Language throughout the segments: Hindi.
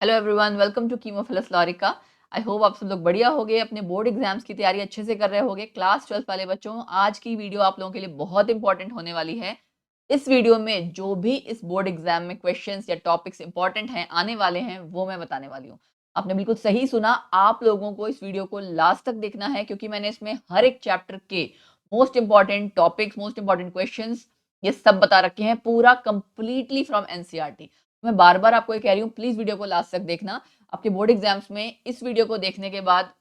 हेलो एवरीवन, वेलकम टू कीमो फिलस लॉरिका। आई होप आप सब लोग बढ़िया होगे, अपने बोर्ड एग्जाम्स की तैयारी अच्छे से कर रहे होगे। क्लास 12 वाले बच्चों, आज की वीडियो आप लोगों के लिए बहुत इंपॉर्टेंट होने वाली है। इस वीडियो में जो भी इस बोर्ड एग्जाम में क्वेश्चंस या टॉपिक्स इंपॉर्टेंट हैं, आने वाले हैं, वो मैं बताने वाली हूँ। आपने बिल्कुल सही सुना, आप लोगों को इस वीडियो को लास्ट तक देखना है, क्योंकि मैंने इसमें हर एक चैप्टर के most important topics, most important question ये सब बता रखे हैं, पूरा कंप्लीटली फ्रॉम एनसीईआरटी। मैं बार-बार आपको ये कह रही हूँ, प्लीज वीडियो को लास्ट तक देखना। आपके बोर्ड एग्जाम्स में इस वीडियो को देखने के बाद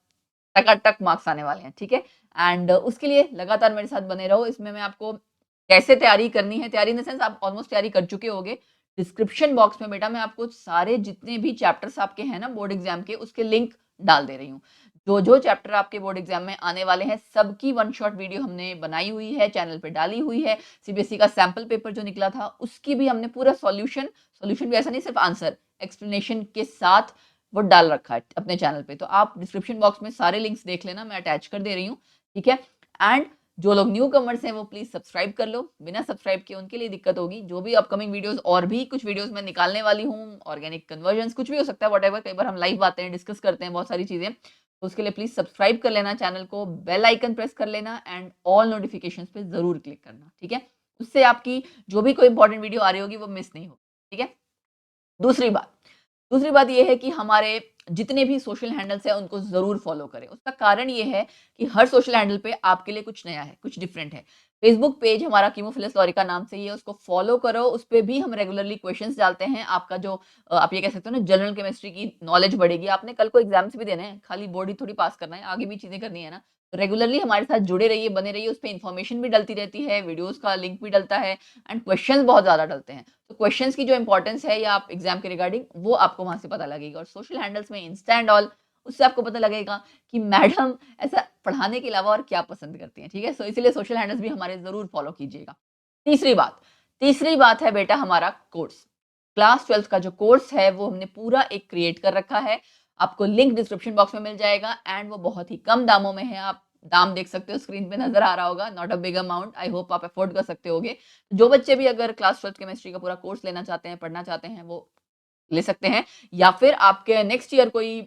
टकाटक मार्क्स आने वाले हैं, ठीक है? एंड उसके लिए लगातार मेरे साथ बने रहो। इसमें मैं आपको कैसे तैयारी करनी है, तैयारी इन द सेंस आप ऑलमोस्ट तैयारी कर चुके होगे। डिस्क्रिप्शन बॉक्स में बेटा मैं आपको सारे जितने भी चैप्टर्स आपके हैं ना बोर्ड एग्जाम के, उसके लिंक डाल दे रही हूँ। जो चैप्टर आपके बोर्ड एग्जाम में आने वाले हैं, सबकी वन शॉट वीडियो हमने बनाई हुई है, चैनल पे डाली हुई है। सीबीएसई का सैंपल पेपर जो निकला था, उसकी भी हमने पूरा सॉल्यूशन भी ऐसा नहीं, सिर्फ आंसर एक्सप्लेनेशन के साथ वो डाल रखा है अपने चैनल पे। तो आप डिस्क्रिप्शन बॉक्स में सारे लिंक्स देख लेना, मैं अटैच कर दे रही हूँ, ठीक है? एंड जो लोग न्यू कमर्स हैं वो प्लीज सब्सक्राइब कर लो। बिना सब्सक्राइब किए उनके लिए दिक्कत होगी। जो भी अपकमिंग वीडियोस और भी कुछ वीडियोस मैं निकालने वाली हूँ, ऑर्गेनिक कन्वर्जन्स, कुछ भी हो सकता है, व्हाटएवर। कई बार हम लाइव आते हैं, डिस्कस करते हैं बहुत सारी चीजें, तो उसके लिए प्लीज सब्सक्राइब कर लेना चैनल को, बेल आइकन प्रेस कर लेना एंड ऑल नोटिफिकेशंस पे जरूर क्लिक करना, ठीक है? उससे आपकी जो भी कोई इंपॉर्टेंट वीडियो आ रही होगी वो मिस नहीं होगी, ठीक है? दूसरी बात दूसरी बात ये है कि हमारे जितने भी सोशल हैंडल्स हैं उनको जरूर फॉलो करें। उसका कारण ये है कि हर सोशल हैंडल पे आपके लिए कुछ नया है, कुछ डिफरेंट है। फेसबुक पेज हमारा कीमोफिलस लॉरिका नाम से ही है, उसको फॉलो करो। उस पे भी हम रेगुलरली क्वेश्चंस डालते हैं। आपका जो आप ये कह सकते हो ना, जनरल केमिस्ट्री की नॉलेज बढ़ेगी। आपने कल को एग्जाम्स भी देने हैं, खाली बोर्ड ही थोड़ी पास करना है, आगे भी चीजें करनी है ना। तो रेगुलरली हमारे साथ जुड़े रहिए, बने रहिए। उस पर इन्फॉर्मेशन भी डलती रहती है, वीडियोज का लिंक भी डलता है एंड क्वेश्चन बहुत ज्यादा डलते हैं। तो क्वेश्चंस की जो इंपॉर्टेंस है या आप एग्जाम के रिगार्डिंग, वो आपको वहां से पता लगेगा। और सोशल हैंडल्स में इंस्टा एंड ऑल, उससे आपको पता लगेगा कि मैडम ऐसा पढ़ाने के अलावा और क्या पसंद करती हैं, ठीक है? सो इसीलिए सोशल हैंडल्स भी हमारे जरूर फॉलो कीजिएगा। तीसरी बात तीसरी बात है बेटा हमारा कोर्स। क्लास 12 का जो कोर्स है वो हमने पूरा एक क्रिएट कर रखा है। आपको लिंक डिस्क्रिप्शन बॉक्स में मिल जाएगा एंड वो बहुत ही कम दामों में है। आप दाम देख सकते हो, स्क्रीन पे नजर आ रहा होगा। Not a big amount, I hope आप अफोर्ड कर सकते होगे। जो बच्चे भी अगर क्लास 12 केमिस्ट्री का पूरा कोर्स लेना चाहते हैं, पढ़ना चाहते हैं, वो ले सकते हैं। या फिर आपके नेक्स्ट ईयर कोई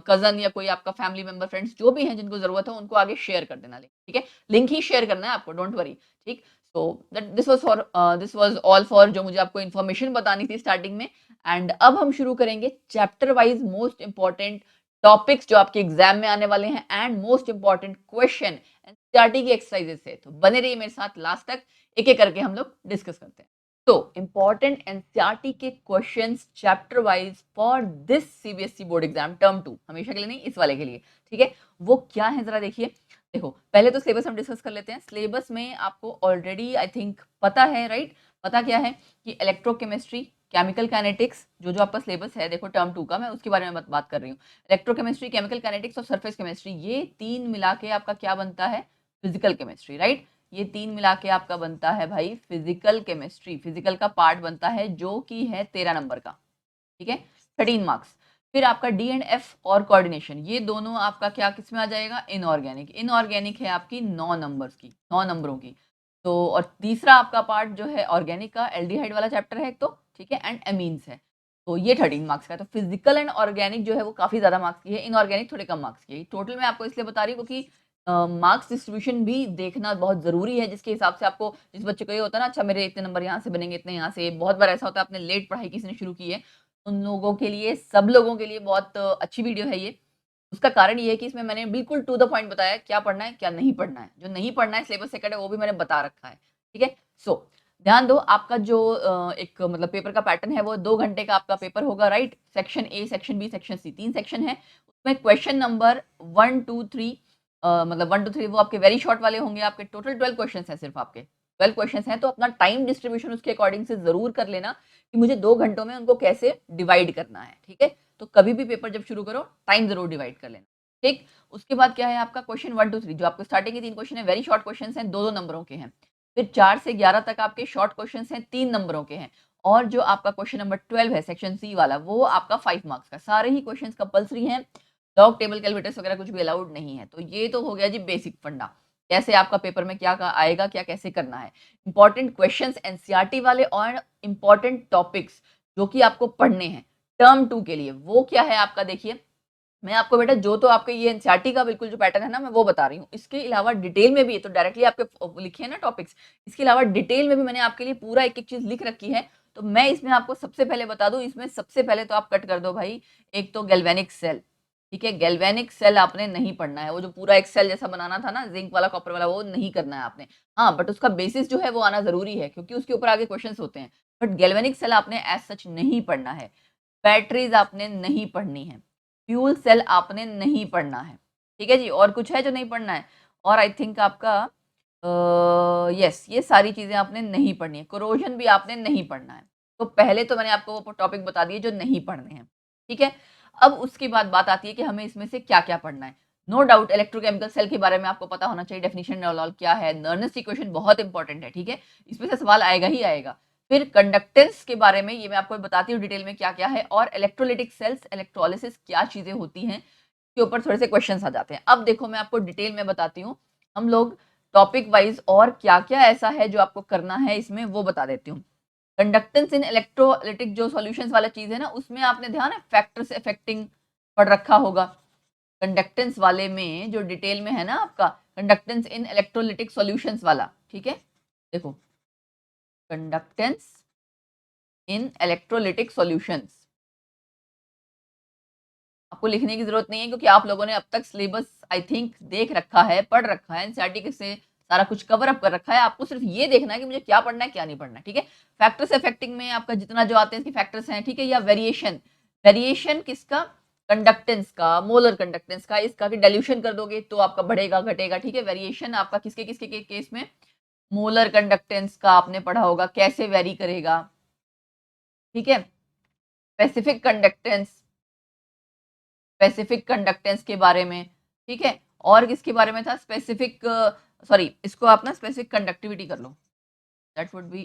कजन या कोई आपका फैमिली मेंबर, फ्रेंड्स जो भी हैं जिनको जरूरत हो, उनको आगे शेयर कर देना लिंक, ठीक है? लिंक ही शेयर करना है आपको, डोंट वरी, ठीक? So that this was all for जो मुझे आपको इन्फॉर्मेशन बतानी थी स्टार्टिंग में। एंड अब हम शुरू करेंगे chapter wise most important topics जो आपके एग्जाम में आने वाले हैं and most important question NCERT की एक्सरसाइजेस से। तो बने रहिए मेरे साथ लास्ट तक, एक एक करके हम लोग डिस्कस करते हैं। तो इंपॉर्टेंट एनसीईआरटी के questions chapter wise for this CBSE board exam term 2, हमेशा के लिए नहीं, इस वाले के लिए, ठीक है? वो क्या है जरा देखिए। देखो, पहले तो सिलेबस हम डिस्कस कर लेते हैं। सिलेबस में आपको ऑलरेडी आई थिंक पता है, राइट? पता क्या है कि इलेक्ट्रोकेमिस्ट्री, केमिकल काइनेटिक्स, जो जो आपका सिलेबस है, देखो टर्म 2 का, मैं उसके बारे में बात कर रही हूँ। इलेक्ट्रोकेमिस्ट्री, केमिकल काइनेटिक्स और सरफेस केमिस्ट्री, ये तीन मिला के आपका क्या बनता है? Physical chemistry, right? ये तीन मिला के आपका बनता है भाई फिजिकल केमिस्ट्री। फिजिकल का पार्ट बनता है जो कि है 13 नंबर का, ठीक है? 13 मार्क्स। फिर आपका डी एंड एफ और कोऑर्डिनेशन, ये दोनों आपका क्या किस में आ जाएगा? इनऑर्गेनिक। इनऑर्गेनिक है आपकी 9 नंबर्स की, 9 नंबरों की। तो और तीसरा आपका पार्ट जो है ऑर्गेनिक का, एल्डिहाइड वाला चैप्टर है एक तो, ठीक है? एंड एमीन्स है। तो ये 13 मार्क्स का है। तो फिजिकल एंड ऑर्गेनिक जो है वो काफी ज्यादा मार्क्स की है, इनऑर्गेनिक थोड़े कम मार्क्स की है। टोटल मैं आपको इसलिए बता रही हूँ क्योंकि मार्क्स डिस्ट्रीब्यूशन भी देखना बहुत जरूरी है, जिसके हिसाब से आपको, जिस बच्चे को ये होता है ना, अच्छा मेरे इतने नंबर यहाँ से बनेंगे, इतने यहाँ से। बहुत बार ऐसा होता है आपने लेट पढ़ाई किसी ने शुरू की है, उन लोगों के लिए, सब लोगों के लिए बहुत अच्छी वीडियो है ये। उसका कारण ये है कि इसमें मैंने बिल्कुल टू द पॉइंट बताया क्या पढ़ना है, क्या नहीं पढ़ना है। जो नहीं पढ़ना है सिलेबस से कट है, वो भी मैंने बता रखा है, ठीक है? सो ध्यान दो, आपका जो एक मतलब पेपर का पैटर्न है, वो 2 घंटे का आपका पेपर होगा, right? Section A, section B, section C, 3 section है। उसमें क्वेश्चन नंबर 1 2 3, मतलब 1 2 3 वो आपके वेरी शॉर्ट वाले होंगे। आपके टोटल 12 क्वेश्चन है, सिर्फ आपके 12 क्वेश्चन है। तो अपना टाइम डिस्ट्रीब्यूशन उसके अकॉर्डिंग से जरूर कर लेना कि मुझे 2 घंटों में उनको कैसे डिवाइड करना है, ठीक है? तो कभी भी पेपर जब शुरू करो, टाइम जरूर डिवाइड कर लेना, ठीक? उसके बाद क्या है आपका क्वेश्चन 1 2 3, जो आपको स्टार्टिंग के 3 क्वेश्चन है, वेरी शॉर्ट क्वेश्चन हैं, 2 2 नंबरों के हैं। फिर 4 से 11 तक आपके शॉर्ट क्वेश्चन हैं, 3 नंबरों के हैं। और जो आपका क्वेश्चन नंबर 12 है, सेक्शन सी वाला, वो आपका 5 मार्क्स का। सारे ही क्वेश्चन कंपल्सरी हैं, लॉग टेबल कैलकुलेटर्स वगैरह कुछ भी अलाउड नहीं है। तो ये तो हो गया जी बेसिक फंडा, कैसे आपका पेपर में क्या आएगा, क्या कैसे करना है। इंपॉर्टेंट क्वेश्चंस एनसीईआरटी वाले और इंपॉर्टेंट टॉपिक्स जो कि आपको पढ़ने हैं, टर्म 2 के लिए वो क्या है आपका, देखिए मैं आपको बेटा जो तो आपके ये एनसीईआरटी का बिल्कुल जो पैटर्न है ना मैं वो बता रही हूँ, इसके अलावा डिटेल में भी, तो डायरेक्टली आपके लिखे हैं ना टॉपिक्स, इसके अलावा डिटेल में भी मैंने आपके लिए पूरा एक एक चीज लिख रखी है। तो मैं इसमें आपको सबसे पहले बता दूं, इसमें सबसे पहले तो आप कट कर दो भाई, एक तो गैल्वेनिक सेल, ठीक है, गैल्वेनिक सेल आपने नहीं पढ़ना है, वो जो पूरा एक सेल जैसा बनाना था ना जिंक वाला कॉपर वाला, वो नहीं करना है आपने। हाँ बट उसका बेसिस जो है वो आना जरूरी है, क्योंकि उसके ऊपर आगे क्वेश्चंस होते हैं। बट गैल्वेनिक सेल आपने एज सच नहीं पढ़ना है, बैटरीज आपने नहीं पढ़नी है, फ्यूल सेल आपने नहीं पढ़ना है, ठीक है जी। और कुछ है जो नहीं पढ़ना है? और आई थिंक आपका यस, ये सारी चीजें आपने नहीं पढ़नी है, कोरोजन भी आपने नहीं पढ़ना है। तो पहले तो मैंने आपको वो टॉपिक बता दिए जो नहीं पढ़ने हैं, ठीक है। अब उसके बाद बात आती है कि हमें इसमें से क्या क्या पढ़ना है। नो डाउट इलेक्ट्रोकेमिकल सेल के बारे में आपको पता होना चाहिए, डेफिनेशन ऑल क्या है, नर्नेस इक्वेशन बहुत इंपॉर्टेंट है, ठीक है, इसमें से सवाल आएगा ही आएगा। फिर कंडक्टेंस के बारे में ये मैं आपको बताती हूँ डिटेल में क्या क्या है, और इलेक्ट्रोलिटिक सेल्स इलेक्ट्रोलिसिस क्या चीजें होती हैं के ऊपर थोड़े से क्वेश्चंस आ जाते हैं। अब देखो मैं आपको डिटेल में बताती हूँ, हम लोग टॉपिक वाइज और क्या क्या ऐसा है जो आपको करना है इसमें वो बता देती हूँ। कंडक्टेंस इन इलेक्ट्रोलिटिक जो सॉल्यूशंस वाला चीज है ना, उसमें आपने ध्यान है फैक्टर्स अफेक्टिंग पढ़ रखा होगा। कंडक्टेंस वाले में जो डिटेल में है ना आपका, कंडक्टेंस इन इलेक्ट्रोलिटिक सॉल्यूशंस वाला, ठीक है, देखो कंडक्टेंस इन इलेक्ट्रोलिटिक सॉल्यूशंस आपको लिखने की जरूरत नहीं है, क्योंकि आप लोगों ने अब तक सिलेबस आई थिंक देख रखा है, पढ़ रखा है, एनसीईआरटी से सारा कुछ कवर अप कर रखा है। आपको सिर्फ ये देखना है कि मुझे क्या पढ़ना है क्या नहीं पढ़ना है, ठीक है। फैक्टर्स अफेक्टिंग में आपका जितना जो आते हैं इसके फैक्टर्स हैं, ठीक है, या वेरिएशन, वेरिएशन किसका, कंडक्टेंस का, मोलर कंडक्टेंस का, इसका कि डाइल्यूशन कर दोगे तो आपका बढ़ेगा घटेगा, ठीक है। वेरिएशन आपका किसके किसके केस में, मोलर कंडक्टेंस का आपने पढ़ा होगा कैसे वेरी करेगा, ठीक है। स्पेसिफिक कंडक्टेंस, स्पेसिफिक कंडक्टेंस के बारे में, ठीक है। और किसके बारे में था, स्पेसिफिक, सॉरी इसको आप ना स्पेसिफिक कंडक्टिविटी कर लो, दैट वुड बी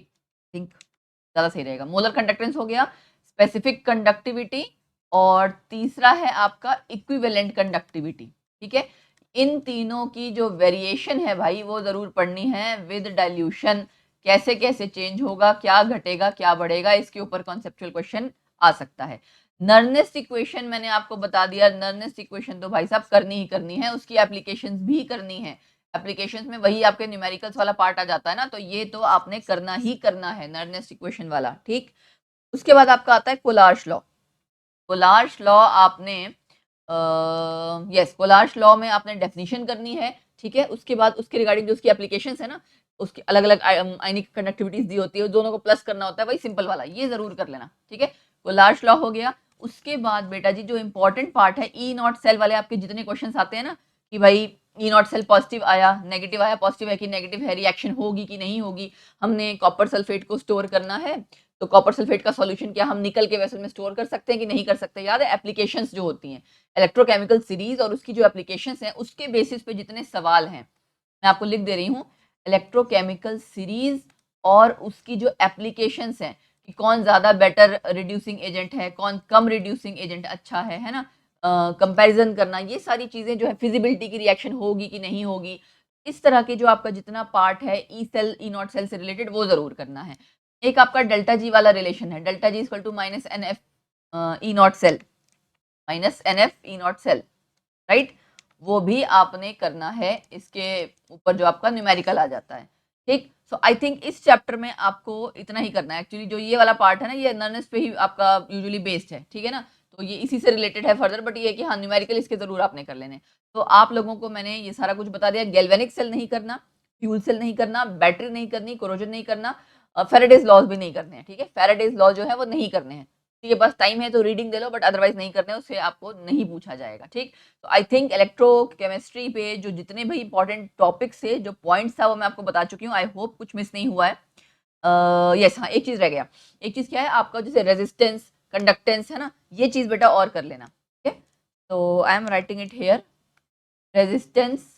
थिंक ज्यादा सही रहेगा। मोलर कंडक्टेंस हो गया, स्पेसिफिक कंडक्टिविटी, और तीसरा है आपका इक्विवेलेंट कंडक्टिविटी, ठीक है। इन तीनों की जो वेरिएशन है भाई वो जरूर पढ़नी है विद डाइल्यूशन, कैसे कैसे चेंज होगा, क्या घटेगा क्या बढ़ेगा, इसके ऊपर कॉन्सेप्चुअल क्वेश्चन आ सकता है। नर्नेस इक्वेशन मैंने आपको बता दिया, नर्नेस इक्वेशन तो भाई साहब करनी ही करनी है, उसकी एप्लीकेशंस भी करनी है। एप्लीकेशंस में वही आपके न्यूमेरिकल्स वाला पार्ट आ जाता है ना, तो ये तो आपने करना ही करना है, नर्नेस इक्वेशन वाला, ठीक। उसके बाद आपका आता है कोलार्श लॉ। कोलार्श लॉ आपने यस, कोलार्श लॉ में आपने डेफिनेशन करनी है, ठीक है। उसके बाद उसके रिगार्डिंग जो उसकी एप्लीकेशंस है ना, उसकी अलग अलग आयनिक कंडक्टिविटीज दी होती है, दोनों को प्लस करना होता है, वही सिंपल वाला, ये जरूर कर लेना, ठीक है। कोलार्श लॉ हो गया। उसके बाद बेटा जी जो इंपॉर्टेंट पार्ट है, ई नॉट सेल वाले आपके जितने क्वेश्चन आते हैं ना, कि भाई ई नॉट सेल पॉजिटिव आया, नेगेटिव आया, पॉजिटिव है कि नेगेटिव है, रिएक्शन होगी कि नहीं होगी, हमने कॉपर सल्फेट को स्टोर करना है, तो कॉपर सल्फेट का सॉल्यूशन क्या हम निकल के वेसल में स्टोर कर सकते हैं कि नहीं कर सकते। याद है एप्लीकेशंस जो होती हैं, इलेक्ट्रोकेमिकल सीरीज और उसकी जो एप्लीकेशंस हैं उसके बेसिस पे जितने सवाल हैं मैं आपको लिख दे रही हूँ। इलेक्ट्रोकेमिकल सीरीज और उसकी जो एप्लीकेशंस हैं कि कौन ज्यादा बेटर रिड्यूसिंग एजेंट है, कौन कम रिड्यूसिंग एजेंट अच्छा है ना, कंपैरिजन करना, ये सारी चीजें जो है, फिजिबिलिटी की रिएक्शन होगी कि नहीं होगी, इस तरह के जो आपका जितना पार्ट है E cell E naught cell से रिलेटेड वो जरूर करना है। एक आपका डेल्टा जी वाला रिलेशन है, delta G equal to minus n F E naught cell, minus n F E naught cell, right, वो भी आपने करना है, इसके ऊपर जो आपका न्यूमेरिकल आ जाता है, ठीक। सो आई थिंक इस चैप्टर में आपको इतना ही करना है। एक्चुअली जो ये वाला पार्ट है ना, ये नर्नेस पे ही आपका यूजुअली बेस्ड है, ठीक है ना, तो ये इसी से रिलेटेड है फर्दर, बट ये है कि हाँ न्यूमेरिकल इसके जरूर आपने कर लेने। तो आप लोगों को मैंने ये सारा कुछ बता दिया, गैल्वेनिक सेल नहीं करना, फ्यूल सेल नहीं करना, बैटरी नहीं करनी, कोरोजन नहीं करना, फेराडेज लॉज भी नहीं करने हैं, ठीक है। फेराडेज लॉ जो है वो नहीं करने हैं, ठीक है, बस टाइम है तो reading they low, but otherwise नहीं करने, उससे आपको नहीं पूछा जाएगा, ठीक। तो आई थिंक इलेक्ट्रोकेमिस्ट्री पे जो जितने भी इंपॉर्टेंट टॉपिक्स थे, जो पॉइंट्स था वो मैं आपको बता चुकी हूँ। आई होप कुछ मिस नहीं हुआ है। यस हाँ, एक चीज रह गया, एक चीज क्या है आपका, जैसे रेजिस्टेंस कंडक्टेंस है ना, ये चीज बेटा और कर लेना, ठीक है। तो I am writing it here, resistance,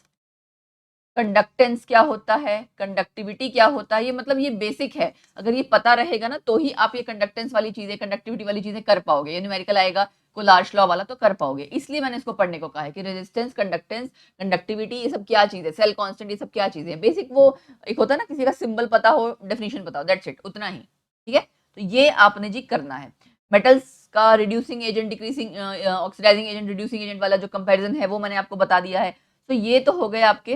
conductance क्या होता है, कंडक्टिविटी क्या होता है, ये मतलब ये बेसिक है, अगर ये पता रहेगा ना तो ही आप ये कंडक्टेंस वाली चीजें, कंडक्टिविटी वाली चीजें कर पाओगे, ये न्यूमेरिकल आएगा कोलार्श लॉ वाला तो कर पाओगे। इसलिए मैंने इसको पढ़ने को कहा है कि रेजिस्टेंस, कंडक्टेंस, कंडक्टिविटी, ये सब क्या चीज है, सेल कांस्टेंट, ये सब क्या चीजें हैं, बेसिक वो एक होता है ना किसी का सिंबल पता हो, डेफिनेशन पता हो, दैट्स इट, उतना ही, ठीक है। तो ये आपने जी करना है। मेटल्स का reducing agent, decreasing oxidising agent, reducing agent वाला जो कंपैरिजन है वो मैंने आपको बता दिया है। तो ये तो हो गए आपके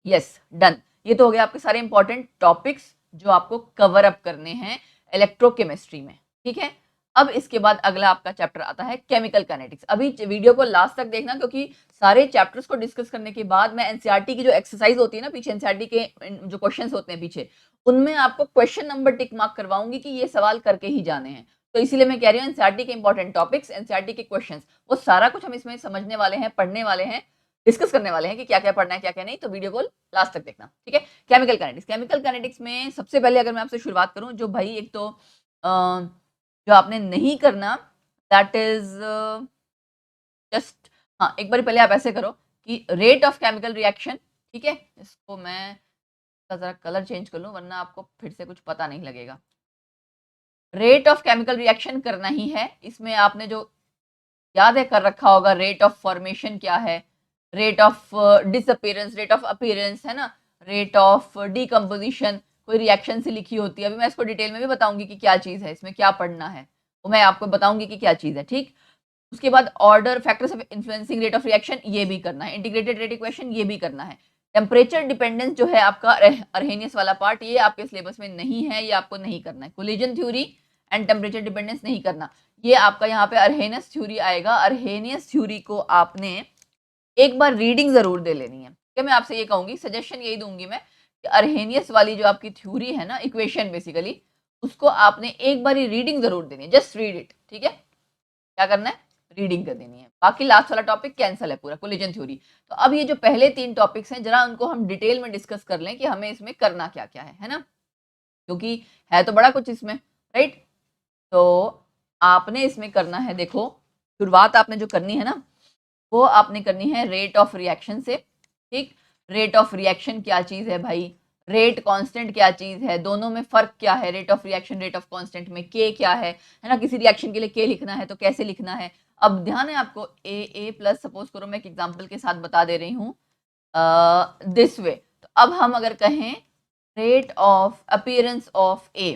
यस डन, ये तो हो गया आपके सारे इंपॉर्टेंट टॉपिक्स जो आपको कवर अप करने हैं इलेक्ट्रोकेमिस्ट्री में। ठीक है, अब इसके बाद अगला आपका चैप्टर आता है केमिकल काइनेटिक्स। अभी वीडियो को लास्ट तक देखना, क्योंकि सारे चैप्टर्स को डिस्कस करने के बाद मैं एनसीईआरटी की जो एक्सरसाइज होती है ना पीछे, एनसीईआरटी के जो क्वेश्चंस होते हैं पीछे, उनमें आपको क्वेश्चन नंबर टिक मार्क करवाऊंगी कि ये सवाल करके ही जाने हैं। तो इसीलिए मैं कह रही हूँ एनसीईआरटी के इंपॉर्टेंट टॉपिक्स, एनसीईआरटी के क्वेश्चंस, वो सारा कुछ हम इसमें समझने वाले हैं, पढ़ने वाले हैं, डिस्कस करने वाले हैं कि क्या क्या पढ़ना है क्या क्या नहीं। तो वीडियो को लास्ट तक देखना। ठीक है, केमिकल काइनेटिक्स। केमिकल काइनेटिक्स में सबसे पहले अगर मैं आपसे शुरुआत करूं, जो भाई एक तो जो आपने नहीं करना, दैट इज जस्ट, हाँ एक बार पहले आप ऐसे करो कि रेट ऑफ केमिकल रिएक्शन। ठीक है, इसको मैं जरा कलर चेंज कर लूं वरना आपको फिर से कुछ पता नहीं लगेगा। रेट ऑफ केमिकल रिएक्शन करना ही है। इसमें आपने जो याद है कर रखा होगा, रेट ऑफ फॉर्मेशन क्या है, rate of disappearance, rate of appearance है ना, रेट ऑफ डिकम्पोजिशन कोई रिएक्शन से लिखी होती है। अभी मैं इसको डिटेल में भी बताऊंगी कि क्या चीज है, इसमें क्या पढ़ना है वो मैं आपको बताऊंगी कि क्या चीज है। ठीक, उसके बाद order, factors of influencing rate of reaction, ये भी करना है। इंटीग्रेटेड रेट इक्वेशन, ये भी करना है। टेम्परेचर डिपेंडेंस जो है आपका अर्हेनियस वाला पार्ट, ये आपके सिलेबस में नहीं है, ये आपको नहीं करना है। Collision theory and temperature dependence नहीं करना, ये आपका यहाँ पे अर्हेनियस थ्योरी आएगा। अर्हेनियस थ्योरी को आपने एक बार रीडिंग जरूर दे लेनी है। क्या मैं आपसे ये कहूंगी, सजेशन यही दूंगी मैं कि अर्हेनियस वाली जो आपकी थ्योरी है ना, इक्वेशन बेसिकली, उसको आपने एक बार रीडिंग जरूर देनी है। Just read it. ठीक है, क्या करना है, रीडिंग कर देनी है। बाकी लास्ट वाला टॉपिक कैंसल है पूरा, कोलिजन थ्योरी। तो अब ये जो पहले 3 टॉपिक्स हैं, जरा उनको हम डिटेल में डिस्कस कर लें कि हमें इसमें करना क्या क्या है ना, क्योंकि है तो बड़ा कुछ इसमें, राइट। तो आपने इसमें करना है, देखो शुरुआत आपने जो करनी है ना, वो आपने करनी है रेट ऑफ रिएक्शन से। ठीक, रेट ऑफ रिएक्शन क्या चीज है भाई, रेट कांस्टेंट क्या चीज है, दोनों में फर्क क्या है, rate of reaction rate of constant में के क्या है ना, किसी रिएक्शन के लिए के लिखना है तो कैसे लिखना है। अब ध्यान है आपको, ए प्लस, सपोज करो मैं एक एग्जांपल के साथ बता दे रही हूँ दिस वे। तो अब हम अगर कहें rate of appearance of A,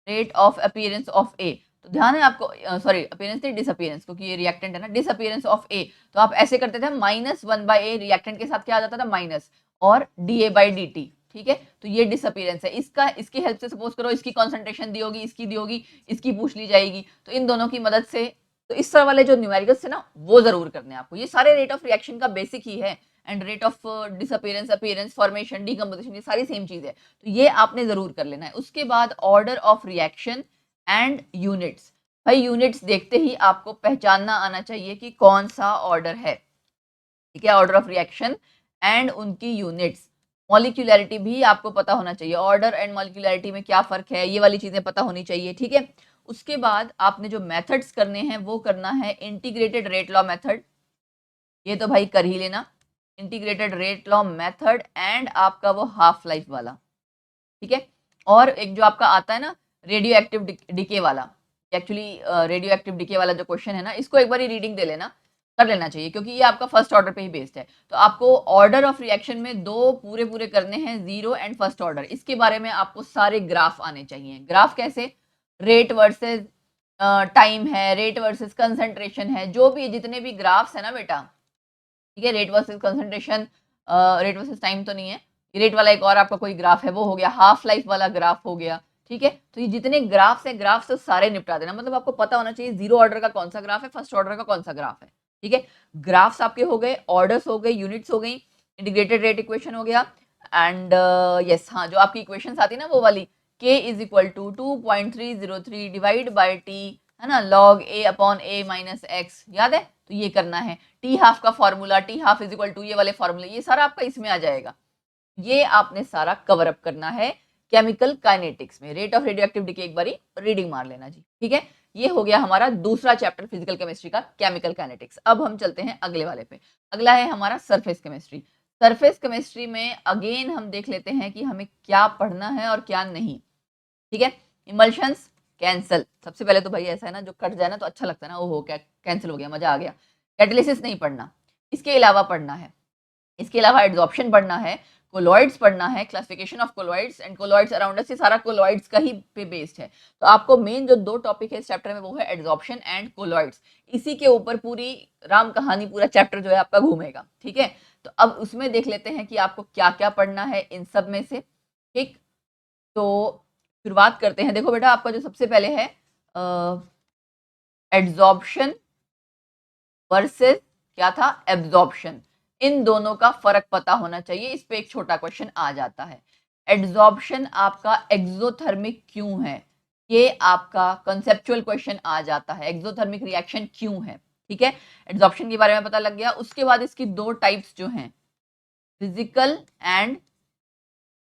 rate of appearance of A, तो ध्यान है आपको, सॉरी अपीयरेंस नहीं डिसअपीयरेंस, क्योंकि ये रिएक्टेंट है ना, डिसअपीयरेंस ऑफ ए। तो आप ऐसे करते थे -1/a, रिएक्टेंट के साथ क्या आ जाता था माइनस, और da/dt। ठीक है, तो ये डिसअपीयरेंस है इसका। इसकी हेल्प से सपोज करो इसकी कॉन्सेंट्रेशन दी होगी, इसकी दी होगी, इसकी पूछ ली जाएगी, तो इन दोनों की मदद से, तो इस तरह वाले जो न्यूमेरिकल्स है ना वो जरूर करने हैं आपको। ये सारे रेट ऑफ रिएक्शन का बेसिक ही है, and rate of disappearance, appearance, formation, decomposition, ये सारी सेम चीज है। तो ये आपने जरूर कर लेना है। उसके बाद order of reaction and units. भाई यूनिट्स देखते ही आपको पहचानना आना चाहिए कि कौन सा ऑर्डर है। ठीक है, ऑर्डर ऑफ रिएक्शन एंड उनकी यूनिट्स। मॉलिक्यूलैरिटी भी आपको पता होना चाहिए, ऑर्डर एंड मॉलिक्यूलैरिटी में क्या फर्क है, ये वाली चीजें पता होनी चाहिए। ठीक है, उसके बाद आपने जो मेथड्स करने हैं वो करना है इंटीग्रेटेड रेट लॉ मेथड, ये तो भाई कर ही लेना, integrated rate law method and आपका वो हाफ लाइफ वाला। ठीक है, और एक जो आपका आता है ना रेडियो एक्टिव डिके वाला, एक्चुअली रेडियो एक्टिव डिके वाला जो क्वेश्चन है ना, इसको एक बार ही रीडिंग दे लेना, कर लेना चाहिए, क्योंकि ये आपका फर्स्ट ऑर्डर पे ही बेस्ड है। तो आपको ऑर्डर ऑफ रिएक्शन में 2 पूरे पूरे करने हैं, 0 एंड फर्स्ट ऑर्डर। इसके बारे में आपको सारे ग्राफ आने चाहिए। ग्राफ कैसे, रेट वर्सेस टाइम है, रेट वर्सेस कंसंट्रेशन है, जो भी जितने भी ग्राफ्स है ना बेटा, ठीक है, rate versus concentration, rate versus time तो नहीं है, रेट वाला एक और आपका कोई ग्राफ है वो हो गया, हाफ लाइफ वाला ग्राफ हो गया। ठीक है, तो ये जितने ग्राफ्स हैं, ग्राफ से सारे निपटा देना। मतलब आपको पता होना चाहिए 0 ऑर्डर का कौन सा ग्राफ है, फर्स्ट ऑर्डर का कौन सा ग्राफ है। ठीक है, ग्राफ्स आपके हो गए, ऑर्डर्स हो गए, यूनिट्स हो गई, इंटीग्रेटेड रेट इक्वेशन हो गया, एंड यस हाँ, जो आपकी इक्वेशन आती है ना वो वाली, k = 2.303 डिवाइड बाय t, है ना, log a/a-x, याद है। तो ये करना है। टी हाफ का formula, T half is equal to ये वाले फॉर्मूले, ये सारा आपका इसमें आ जाएगा। ये आपने सारा कवर अप करना है केमिकल काइनेटिक्स में। रेट ऑफ रेडियोएक्टिव डिके एक बारी रीडिंग मार लेना जी। ठीक है, ये हो गया हमारा दूसरा चैप्टर फिजिकल केमिस्ट्री का, केमिकल काइनेटिक्स। अब हम चलते हैं अगले वाले पे। अगला है हमारा सरफेस केमिस्ट्री। सरफेस केमिस्ट्री में अगेन हम देख लेते हैं कि हमें क्या पढ़ना है और क्या नहीं। ठीक है, इमल्शंस कैंसल। सबसे पहले तो भाई ऐसा है ना, जो कट जाए ना तो अच्छा लगता है ना, ओहो क्या कैंसिल हो गया, मजा आ गया। कैटालिसिस नहीं पढ़ना, इसके अलावा पढ़ना है, इसके अलावा एड्सॉर्प्शन पढ़ना है, कोलॉइड्स पढ़ना है, classification of colloids and colloids around us, ये सारा कोलॉइड्स का ही पे बेस्ड है। तो आपको मेन जो 2 टॉपिक है इस चैप्टर में वो है एड्सॉर्प्शन एंड कोलॉइड्स। इसी के ऊपर पूरी राम कहानी, पूरा चैप्टर जो है आपका घूमेगा, ठीक है। तो अब उसमें देख लेते हैं कि आपको क्या क्या पढ़ना है इन सब में से, ठीक। तो शुरुआत करते हैं। देखो बेटा, आपका जो सबसे पहले है एड्सॉर्प्शन वर्सेस क्या था, एब्जॉर्प्शन। इन दोनों का फर्क पता होना चाहिए, इस पे एक छोटा क्वेश्चन आ जाता है। एड्सॉर्प्शन आपका एक्सोथर्मिक क्यों है, ये आपका कंसेप्चुअल क्वेश्चन आ जाता है, एक्सोथर्मिक रिएक्शन क्यों है, ठीक है। एड्सॉर्प्शन के बारे में पता लग गया। उसके बाद इसकी 2 टाइप्स जो हैं, फिजिकल एंड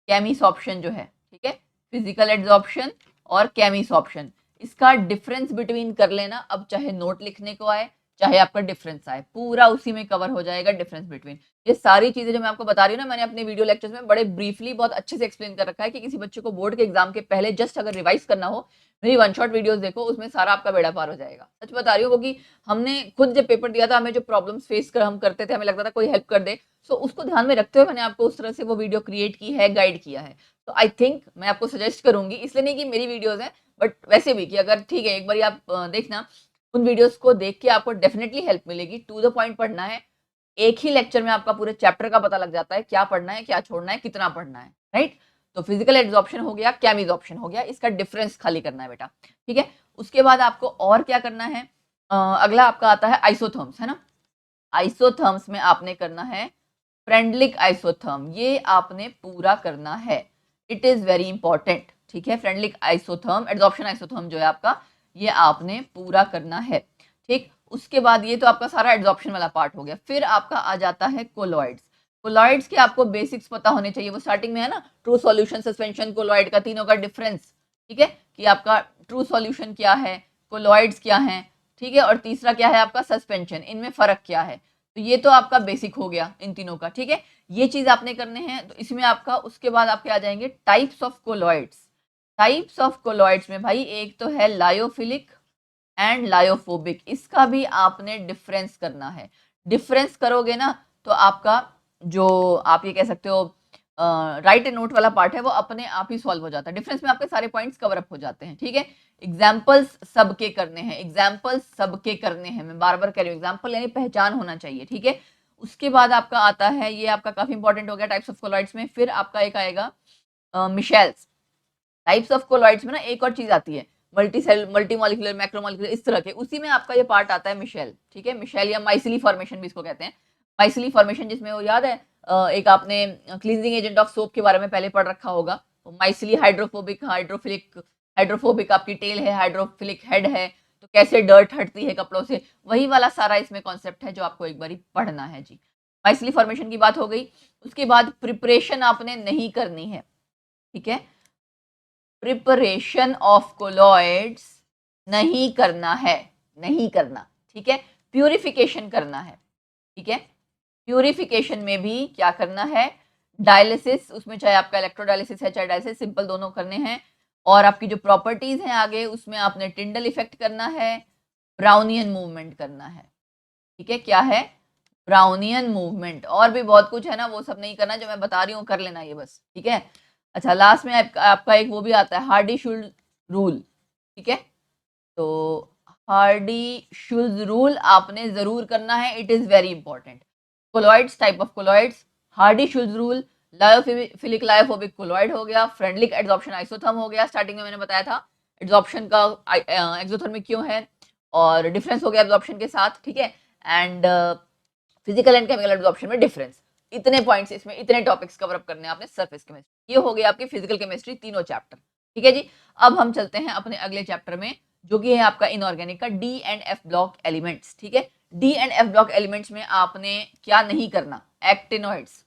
केमिसॉर्प्शन जो है, ठीक है। फिजिकल एड्सॉर्प्शन और केमिसॉर्प्शन, इसका डिफरेंस बिटवीन कर लेना। अब चाहे नोट लिखने को आए, चाहे आपका डिफरेंस आए, पूरा उसी में कवर हो जाएगा डिफरेंस बिटवीन। ये सारी चीजें जो मैं आपको बता रही हूँ ना, मैंने अपने वीडियो लेक्चर्स में बड़े ब्रीफली बहुत अच्छे से एक्सप्लेन कर रखा है कि किसी बच्चे को बोर्ड के एग्जाम के पहले जस्ट अगर रिवाइज करना हो, मेरी 1 शॉट वीडियोस देखो, उसमें सारा आपका बेड़ा पार हो जाएगा। सच बता रही हूँ, क्योंकि हमने खुद जब पेपर दिया था, हमें जो प्रॉब्लम्स फेस कर हम करते थे, हमें लगता था कोई हेल्प कर दे, सो उसको ध्यान में रखते हुए मैंने आपको उस तरह से वो वीडियो क्रिएट की है, गाइड किया है। तो आई थिंक मैं आपको सजेस्ट करूंगी, इसलिए नहीं कि मेरी वीडियोस हैं, बट वैसे भी कि अगर ठीक है एक बार आप देखना, उन वीडियोस को देख के आपको डेफिनेटली हेल्प मिलेगी। टू द पॉइंट पढ़ना है, एक ही लेक्चर में आपका पूरे चैप्टर का पता लग जाता है, क्या पढ़ना है, क्या छोड़ना है, कितना पढ़ना है, राइट। तो फिजिकल एड्सॉर्प्शन हो गया, केमिसॉर्प्शन हो गया, इसका डिफरेंस खाली करना है बेटा, ठीक है। उसके बाद आपको और क्या करना है, अगला आपका आता है आइसोथर्म्स, है ना। आइसोथर्म्स में आपने करना है फ्रेंडलिक आइसोथर्म, ये आपने पूरा करना है, इट इज वेरी इंपॉर्टेंट, ठीक है। फ्रेंडलिक आइसोथर्म, एड्सॉर्प्शन आइसोथर्म जो है आपका, ये आपने पूरा करना है, ठीक। उसके बाद ये तो आपका सारा एड्सॉर्प्शन वाला पार्ट हो गया। फिर आपका आ जाता है कोलॉइड्स। कोलॉइड्स के आपको बेसिक्स पता होने चाहिए, वो स्टार्टिंग में है ना, ट्रू सॉल्यूशन, सस्पेंशन, कोलॉइड का, तीनों का डिफरेंस, ठीक है, कि आपका ट्रू सॉल्यूशन क्या है, कोलॉइड्स क्या है, ठीक है, और तीसरा क्या है आपका सस्पेंशन, इनमें फर्क क्या है। तो ये तो आपका बेसिक हो गया इन तीनों का, ठीक है। ये चीज आपने करने हैं। तो इसमें आपका उसके बाद आपके आ जाएंगे types of colloids. Types of colloids में भाई एक तो है लायोफिलिक एंड लायोफोबिक, इसका भी आपने डिफरेंस करना है। डिफरेंस करोगे ना तो आपका जो आप ये कह सकते हो राइट एंड नोट वाला पार्ट है वो अपने आप ही सॉल्व हो जाता है। डिफरेंस में आपके सारे पॉइंट्स कवर अप हो जाते हैं, ठीक है। एग्जाम्पल्स सबके करने हैं, एग्जाम्पल्स सबके करने हैं, मैं बार बार कह रही हूँ, एग्जाम्पल यानी पहचान होना चाहिए, ठीक है। उसके बाद आपका आता है, ये आपका काफी इंपॉर्टेंट हो गया टाइप्स ऑफ कोलॉइड्स में। फिर आपका एक आएगा मिशेल्स। टाइप्स ऑफ कोलॉइड्स में ना एक और चीज आती है, मल्टी सेल, मल्टी मॉलिक्यूलर, मैक्रोमॉलिक्यूलर, इस तरह के, उसी में आपका ये पार्ट आता है मिशेल, ठीक है। मिशेल या माइसिली फॉर्मेशन भी इसको कहते हैं। माइसिली फॉर्मेशन, जिसमें वो याद है एक आपने क्लींजिंग एजेंट ऑफ सोप के बारे में पहले पढ़ रखा होगा। तो माइसिली हाइड्रोफोबिक, हाइड्रोफोबिक आपकी टेल है, हाइड्रोफिलिक हेड है, तो कैसे डर्ट हटती है कपड़ों से, वही वाला सारा इसमें कॉन्सेप्ट है जो आपको एक बार पढ़ना है जी। माइसिली फॉर्मेशन की बात हो गई। उसके बाद प्रिपरेशन आपने नहीं करनी है, ठीक है। प्रिपरेशन ऑफ कोलॉइड्स नहीं करना है, नहीं करना, ठीक है। प्यूरिफिकेशन करना है, ठीक है। प्यूरिफिकेशन में भी क्या करना है, डायलिसिस, उसमें चाहे आपका इलेक्ट्रोडायलिसिस है चाहे डायलिसिस, सिंपल दोनों करने हैं। और आपकी जो प्रॉपर्टीज हैं आगे, उसमें आपने टिंडल इफेक्ट करना है, ब्राउनियन मूवमेंट करना है, ठीक है। क्या है, ब्राउनियन मूवमेंट। और भी बहुत कुछ है ना, वो सब नहीं करना, जो मैं बता रही हूँ कर लेना ये बस, ठीक है। अच्छा, लास्ट में आपका एक वो भी आता है, हार्डी शुल्ज रूल, ठीक है। तो हार्डी शुल्ज रूल आपने जरूर करना है, it is very important. Colloids, type of colloids, Hardy Schulze rule, lyophilic lyophobic colloid हो गया, फ्रेंडलिक एड्सॉर्प्शन आइसोथर्म हो गया, स्टार्टिंग में मैंने बताया था एड्सॉर्प्शन का एक्सोथर्मिक क्यों है, और डिफरेंस हो गया एब्जॉर्प्शन के साथ, ठीक है। And physical and chemical absorption में डिफरेंस। इतने पॉइंट्स इसमें, इतने टॉपिक्स कवर अप करने हैं आपने सरफेस केमिस्ट्री। ये हो गया आपकी फिजिकल केमिस्ट्री तीनों चैप्टर, ठीक है जी। अब हम चलते हैं अपने अगले चैप्टर में, जो कि है आपका इनऑर्गेनिक का D and f block elements, ठीक है। D and f block elements में आपने क्या नहीं करना, एक्टिनॉइड्स,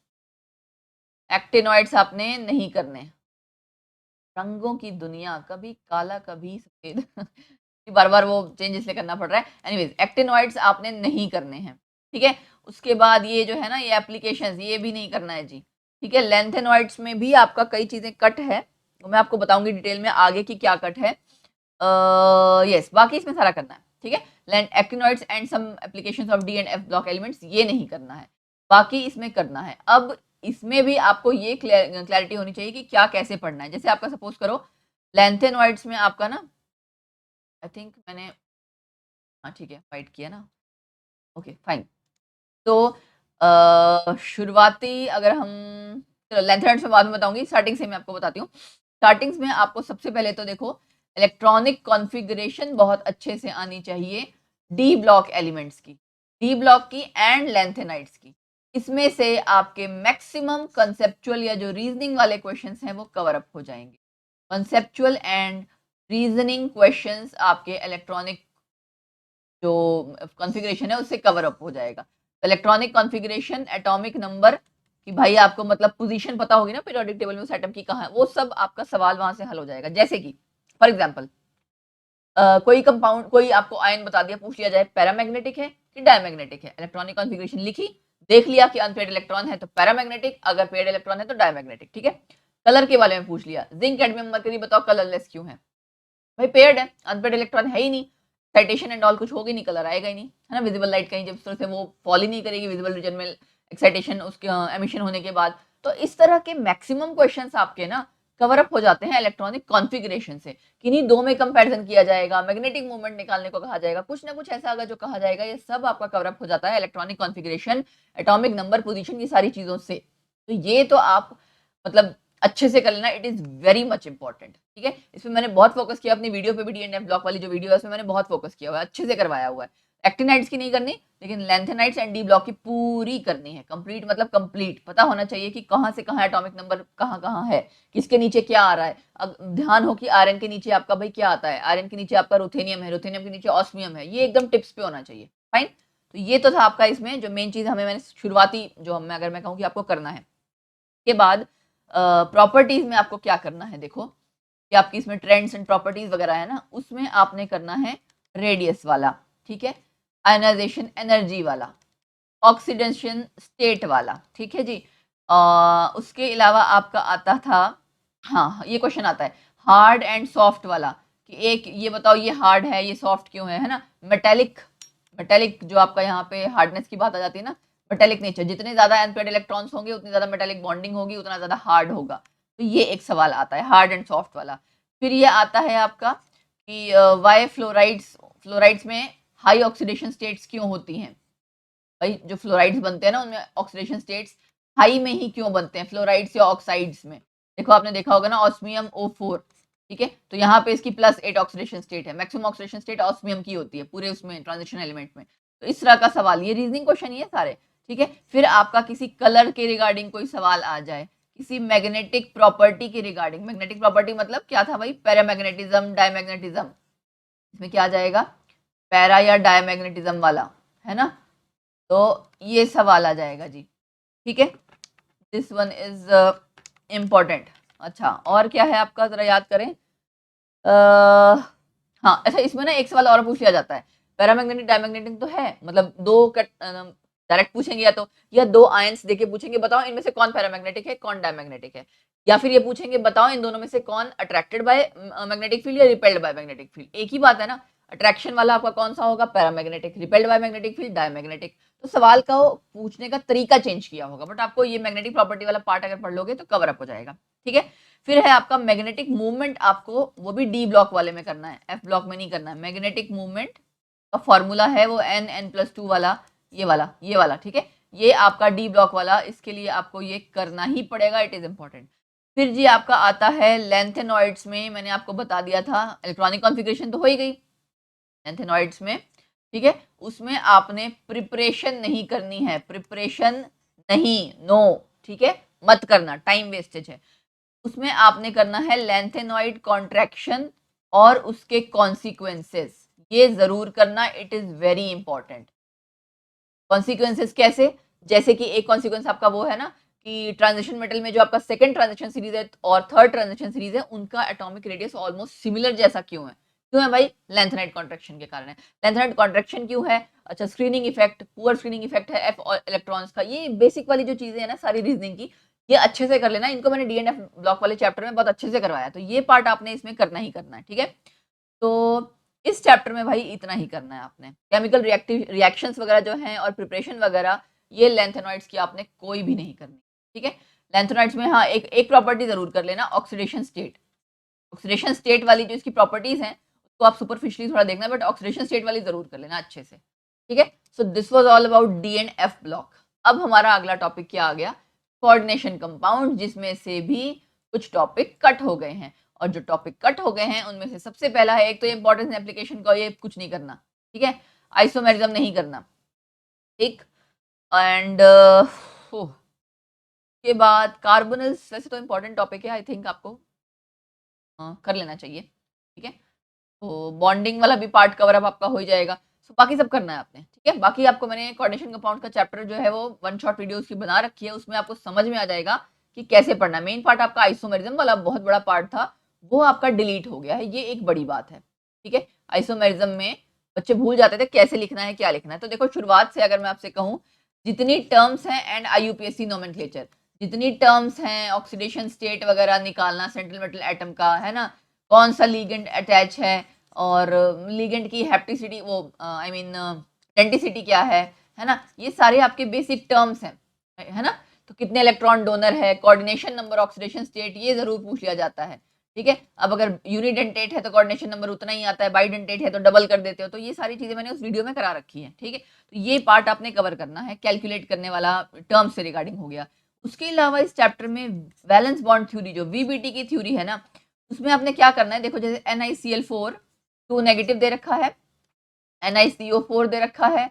एक्टिनॉइड्स आपने नहीं करने। रंगों की दुनिया, कभी काला कभी सफेद बार बार वो चेंज इसलिए करना पड़ रहा है। एनीवेज, एक्टिनॉइड्स आपने नहीं करने हैं, ठीक है। उसके बाद ये जो है ना, ये एप्लीकेशंस, ये भी नहीं करना है जी, ठीक है। लेंथेनॉइड्स में भी आपका कई चीजें कट है, तो मैं आपको बताऊंगी डिटेल में आगे की क्या कट है। यस, बाकी इसमें सारा करना है, ठीक है। Actinoids and some applications of d and f block elements, ये नहीं करना है, बाकी इसमें करना है। अब इसमें भी आपको ये क्लैरिटी होनी चाहिए कि क्या कैसे पढ़ना है। जैसे आपका सपोज करो लेंथेनॉइड्स में आपका ना, आई थिंक मैंने, हाँ ठीक है फाइट किया ना, ओके फाइन। तो शुरुआती अगर हम, चलो लेंथेनॉइड्स में बाद में बताऊंगी, स्टार्टिंग से मैं आपको बताती हूँ। स्टार्टिंग्स में आपको सबसे पहले तो देखो इलेक्ट्रॉनिक कॉन्फ़िगरेशन बहुत अच्छे से आनी चाहिए डी ब्लॉक एलिमेंट्स की, डी ब्लॉक की एंड लेंथेनाइड्स की। इसमें से आपके मैक्सिमम कंसेप्चुअल या जो रीजनिंग वाले क्वेश्चंस हैं वो कवर अप हो जाएंगे। कंसेप्चुअल एंड रीजनिंग क्वेश्चंस आपके इलेक्ट्रॉनिक जो कॉन्फ़िगरेशन है उससे कवर अप हो जाएगा। इलेक्ट्रॉनिक कॉन्फ़िगरेशन, एटॉमिक नंबर कि भाई आपको मतलब पोजीशन पता होगी ना पीरियोडिक टेबल में एटम की कहाँ है, वो सब आपका सवाल वहां से हल हो जाएगा। जैसे कि फॉर एग्जांपल कोई कंपाउंड, कोई आपको आयन बता दिया, पूछ लिया जाए पैरामैग्नेटिक है कि डायमैग्नेटिक है, इलेक्ट्रॉनिक कॉन्फ़िगरेशन लिखी, देख लिया कि अनपेयर्ड इलेक्ट्रॉन है तो पैरामैग्नेटिक, अगर पेयर्ड इलेक्ट्रॉन है तो डायमैग्नेटिक, ठीक है। कलर के बारे में पूछ लिया, जिंक कैडमियम मरकरी बताओ कलरलेस क्यों है, भाई पेयर्ड है, अनपेयर्ड इलेक्ट्रॉन है ही नहीं, साइटेशन एंड ऑल कुछ होगी नहीं, कलर आएगा ही नहीं, है ना। विजिबल लाइट कहीं जब तरह से वो फॉल ही नहीं करेगी विजिबल रीजन में एक्साइटेशन उसके एमिशन होने के बाद। तो इस तरह के मैक्सिमम क्वेश्चंस आपके ना कवर अप हो जाते हैं इलेक्ट्रॉनिक कॉन्फ़िगरेशन से। किन्हीं दो में कंपैरिजन किया जाएगा, मैग्नेटिक मूवमेंट निकालने को कहा जाएगा, कुछ ना कुछ ऐसा अगर जो कहा जाएगा, ये सब आपका कवर अप हो जाता है electronic configuration, atomic number, position, की सारी चीजों से। तो ये तो आप मतलब अच्छे से कर लेना, it is very much important, ठीक है। इसमें मैंने बहुत फोकस किया, अपनी वीडियो पे भी डीएनएफ ब्लॉक वाली जो वीडियो है उसमें मैंने बहुत फोकस किया हुआ है, अच्छे से करवाया हुआ है। एक्टिनाइड्स की नहीं करनी, लेकिन लेंथेनाइड्स एंड डी ब्लॉक की पूरी करनी है, कंप्लीट मतलब कंप्लीट पता होना चाहिए कि कहाँ से कहाँ एटॉमिक नंबर कहाँ कहाँ है, किसके नीचे क्या आ रहा है। अब ध्यान हो कि आयरन के नीचे आपका भाई क्या आता है, आयरन के नीचे आपका रुथेनियम है, रुथेनियम के नीचे ऑस्मियम है, ये एकदम टिप्स पे होना चाहिए, फाइन। तो ये तो था आपका इसमें जो मेन चीज हमें, मैंने शुरुआती जो हम, अगर मैं कहूँ कि आपको करना है के बाद प्रॉपर्टीज में आपको क्या करना है, देखो कि आपकी इसमें ट्रेंड्स एंड प्रॉपर्टीज वगैरह है ना, उसमें आपने करना है रेडियस वाला, ठीक है, आयनाइजेशन एनर्जी वाला, ऑक्सीडेशन स्टेट वाला, ठीक है जी। उसके अलावा आपका आता था, हाँ ये क्वेश्चन आता है हार्ड एंड सॉफ्ट वाला, कि एक ये बताओ ये हार्ड है ये सॉफ्ट क्यों है ना। मेटेलिक, मेटेलिक जो आपका यहाँ पे हार्डनेस की बात आ जाती है ना, मेटेलिक नेचर, जितने ज्यादा अनपेयर्ड इलेक्ट्रॉन्स होंगे उतनी ज्यादा मेटेलिक बॉन्डिंग होगी, उतना ज्यादा हार्ड होगा। तो ये एक सवाल आता है हार्ड एंड सॉफ्ट वाला। फिर ये आता है आपका कि वाई फ्लोराइड्स, फ्लोराइड्स में हाई ऑक्सीडेशन स्टेट्स क्यों होती हैं, भाई जो फ्लोराइड्स बनते हैं ना उनमें ऑक्सीडेशन स्टेट्स हाई में ही क्यों बनते हैं, फ्लोराइड्स या ऑक्साइड्स में। देखो आपने देखा होगा ना ऑस्मियम O4, ठीक है, तो यहाँ पे इसकी +8 ऑक्सीडेशन स्टेट है, मैक्सिमम ऑक्सीडेशन स्टेट ऑस्मियम की होती है पूरे उसमें ट्रांजिशन एलिमेंट में। तो इस तरह का सवाल, ये रीजनिंग क्वेश्चन ही है सारे, ठीक है। फिर आपका किसी कलर के रिगार्डिंग कोई सवाल आ जाए, किसी मैग्नेटिक प्रॉपर्टी के रिगार्डिंग, मैग्नेटिक प्रॉपर्टी मतलब क्या था भाई, पैरामैग्नेटिज्म, डायमैग्नेटिज्म, इसमें क्या आ जाएगा, पैरा या डायमैग्नेटिज्म वाला, है ना। तो ये सवाल आ जाएगा जी, ठीक है, दिस वन इज इम्पोर्टेंट। अच्छा और क्या है आपका, जरा याद करें। हाँ अच्छा, इसमें ना एक सवाल और पूछ लिया जाता है, पैरामैग्नेटिक डायमैग्नेटिक तो है, मतलब दो डायरेक्ट पूछेंगे या तो, या दो आयंस देके पूछेंगे बताओ इनमें से कौन पैरामैग्नेटिक है कौन डायमैग्नेटिक है, या फिर ये पूछेंगे बताओ इन दोनों में से कौन अट्रैक्टेड बाय मैग्नेटिक फील्ड या रिपेल्ड बाय मैग्नेटिक फील्ड। एक ही बात है ना, अट्रैक्शन वाला आपका कौन सा होगा, paramagnetic, repelled by magnetic field diamagnetic. तो सवाल का पूछने का तरीका चेंज किया होगा, बट आपको ये मैग्नेटिक प्रॉपर्टी वाला पार्ट अगर पढ़ लोगे तो कवर अप हो जाएगा, ठीक है। फिर है आपका मैग्नेटिक मूवमेंट, आपको वो भी डी ब्लॉक वाले में करना है, एफ ब्लॉक में नहीं करना है। मैग्नेटिक मूवमेंट का फॉर्मूला है वो N+2 वाला, ये वाला, ठीक है, ये आपका डी ब्लॉक वाला, इसके लिए आपको ये करना ही पड़ेगा, इट इज इंपॉर्टेंट। फिर जी आपका आता है लेंथेनॉइड्स में, मैंने आपको बता दिया था इलेक्ट्रॉनिक कॉन्फ़िगरेशन तो हो ही गई लेंथेनॉइड्स में, ठीक है। उसमें आपने प्रिपरेशन नहीं करनी है, प्रिपरेशन नहीं, नो, ठीक है, मत करना, टाइम वेस्टेज है। उसमें आपने करना है लेंथेनॉइड कॉन्ट्रैक्शन और उसके कॉन्सिक्वेंसेस, ये जरूर करना, it is very important. Consequences कैसे, जैसे कि एक कॉन्सिक्वेंस आपका वो है ना कि ट्रांजिशन मेटल में जो आपका सेकंड ट्रांजिशन सीरीज है और थर्ड ट्रांजिशन सीरीज है उनका एटॉमिक रेडियस ऑलमोस्ट सिमिलर जैसा क्यों है, क्यों है भाई, लेंथेनाइड कॉन्ट्रैक्शन के कारण है। लेंथेनाइड कॉन्ट्रैक्शन क्यों है, अच्छा screening effect, poor screening effect है एफ इलेक्ट्रॉन्स का, ये बेसिक वाली जो चीजें है ना सारी रीजनिंग की, ये अच्छे से कर लेना, इनको मैंने डीएनएफ ब्लॉक वाले चैप्टर में बहुत अच्छे से करवाया, तो ये पार्ट आपने इसमें करना ही करना है, ठीक है। तो इस चैप्टर में भाई इतना ही करना है आपने, केमिकल रिएक्टिव रिएक्शंस वगैरह जो हैं और प्रिपरेशन वगैरह, ये लेंथेनॉइड्स की आपने कोई भी नहीं करनी, ठीक है। लैंथोनाइड्स में हाँ एक प्रॉपर्टी जरूर कर लेना, ऑक्सीडेशन स्टेट। ऑक्सीडेशन स्टेट वाली जो इसकी प्रॉपर्टीज हैं उसको आप सुपरफिशियली थोड़ा देखना, बट ऑक्सीडेशन स्टेट वाली जरूर कर लेना अच्छे से, ठीक है। So this was all about D and f block. अब हमारा अगला टॉपिक क्या आ गया, कोऑर्डिनेशन कंपाउंड, जिसमें से भी कुछ टॉपिक कट हो गए हैं। और जो टॉपिक कट हो गए हैं उनमें से सबसे पहला है, एक तो इंपॉर्टेंस एप्लीकेशन का, ये कुछ नहीं करना, ठीक है, आइसोमेरिज्म नहीं करना, ठीक। एंड के बाद कार्बोनिल्स, वैसे तो इंपॉर्टेंट टॉपिक है, आई थिंक आपको कर लेना चाहिए, ठीक है। तो बॉन्डिंग वाला भी पार्ट कवर अप आपका हो ही जाएगा। सो बाकी सब करना है आपने, ठीक है। बाकी आपको मैंने कोऑर्डिनेशन कंपाउंड का चैप्टर जो है वो वन शॉट वीडियो उसकी बना रखी है, उसमें आपको समझ में आ जाएगा कि कैसे पढ़ना। मेन पार्ट आपका आइसोमेरिज्म वाला बहुत बड़ा पार्ट था, वो आपका डिलीट हो गया है, ये एक बड़ी बात है, ठीक है। आइसोमेरिज्म में बच्चे भूल जाते थे कैसे लिखना है, क्या लिखना है। तो देखो शुरुआत से अगर मैं आपसे कहूँ, जितनी टर्म्स हैं एंड IUPAC नोमेनक्लेचर, जितनी टर्म्स हैं, ऑक्सीडेशन स्टेट वगैरह निकालना सेंट्रल मेटल एटम का, है ना, कौन सा लिगेंड अटैच है, और लिगेंड की हैप्टिसिटी, वो आई मीन डेंटिसिटी क्या है ना, ये सारे आपके बेसिक टर्म्स हैं, है ना। तो कितने इलेक्ट्रॉन डोनर है, कोऑर्डिनेशन नंबर, ऑक्सीडेशन स्टेट, ये जरूर पूछ लिया जाता है, ठीक है। अब अगर यूनिडेंटेट है तो कोऑर्डिनेशन नंबर उतना ही आता है, बाइडेंटेट है तो डबल कर देते हो। तो ये सारी चीजें मैंने उस वीडियो में करा रखी है, ठीक है। तो ये पार्ट आपने कवर करना है, कैलकुलेट करने वाला टर्म से रिगार्डिंग हो गया। उसके अलावा इस चैप्टर में वैलेंस बॉन्ड थ्योरी, जो VBT की थ्योरी है ना, उसमें आपने क्या करना है, देखो जैसे NiCl4 2 नेगेटिव दे रखा है, NiCO4 दे रखा है,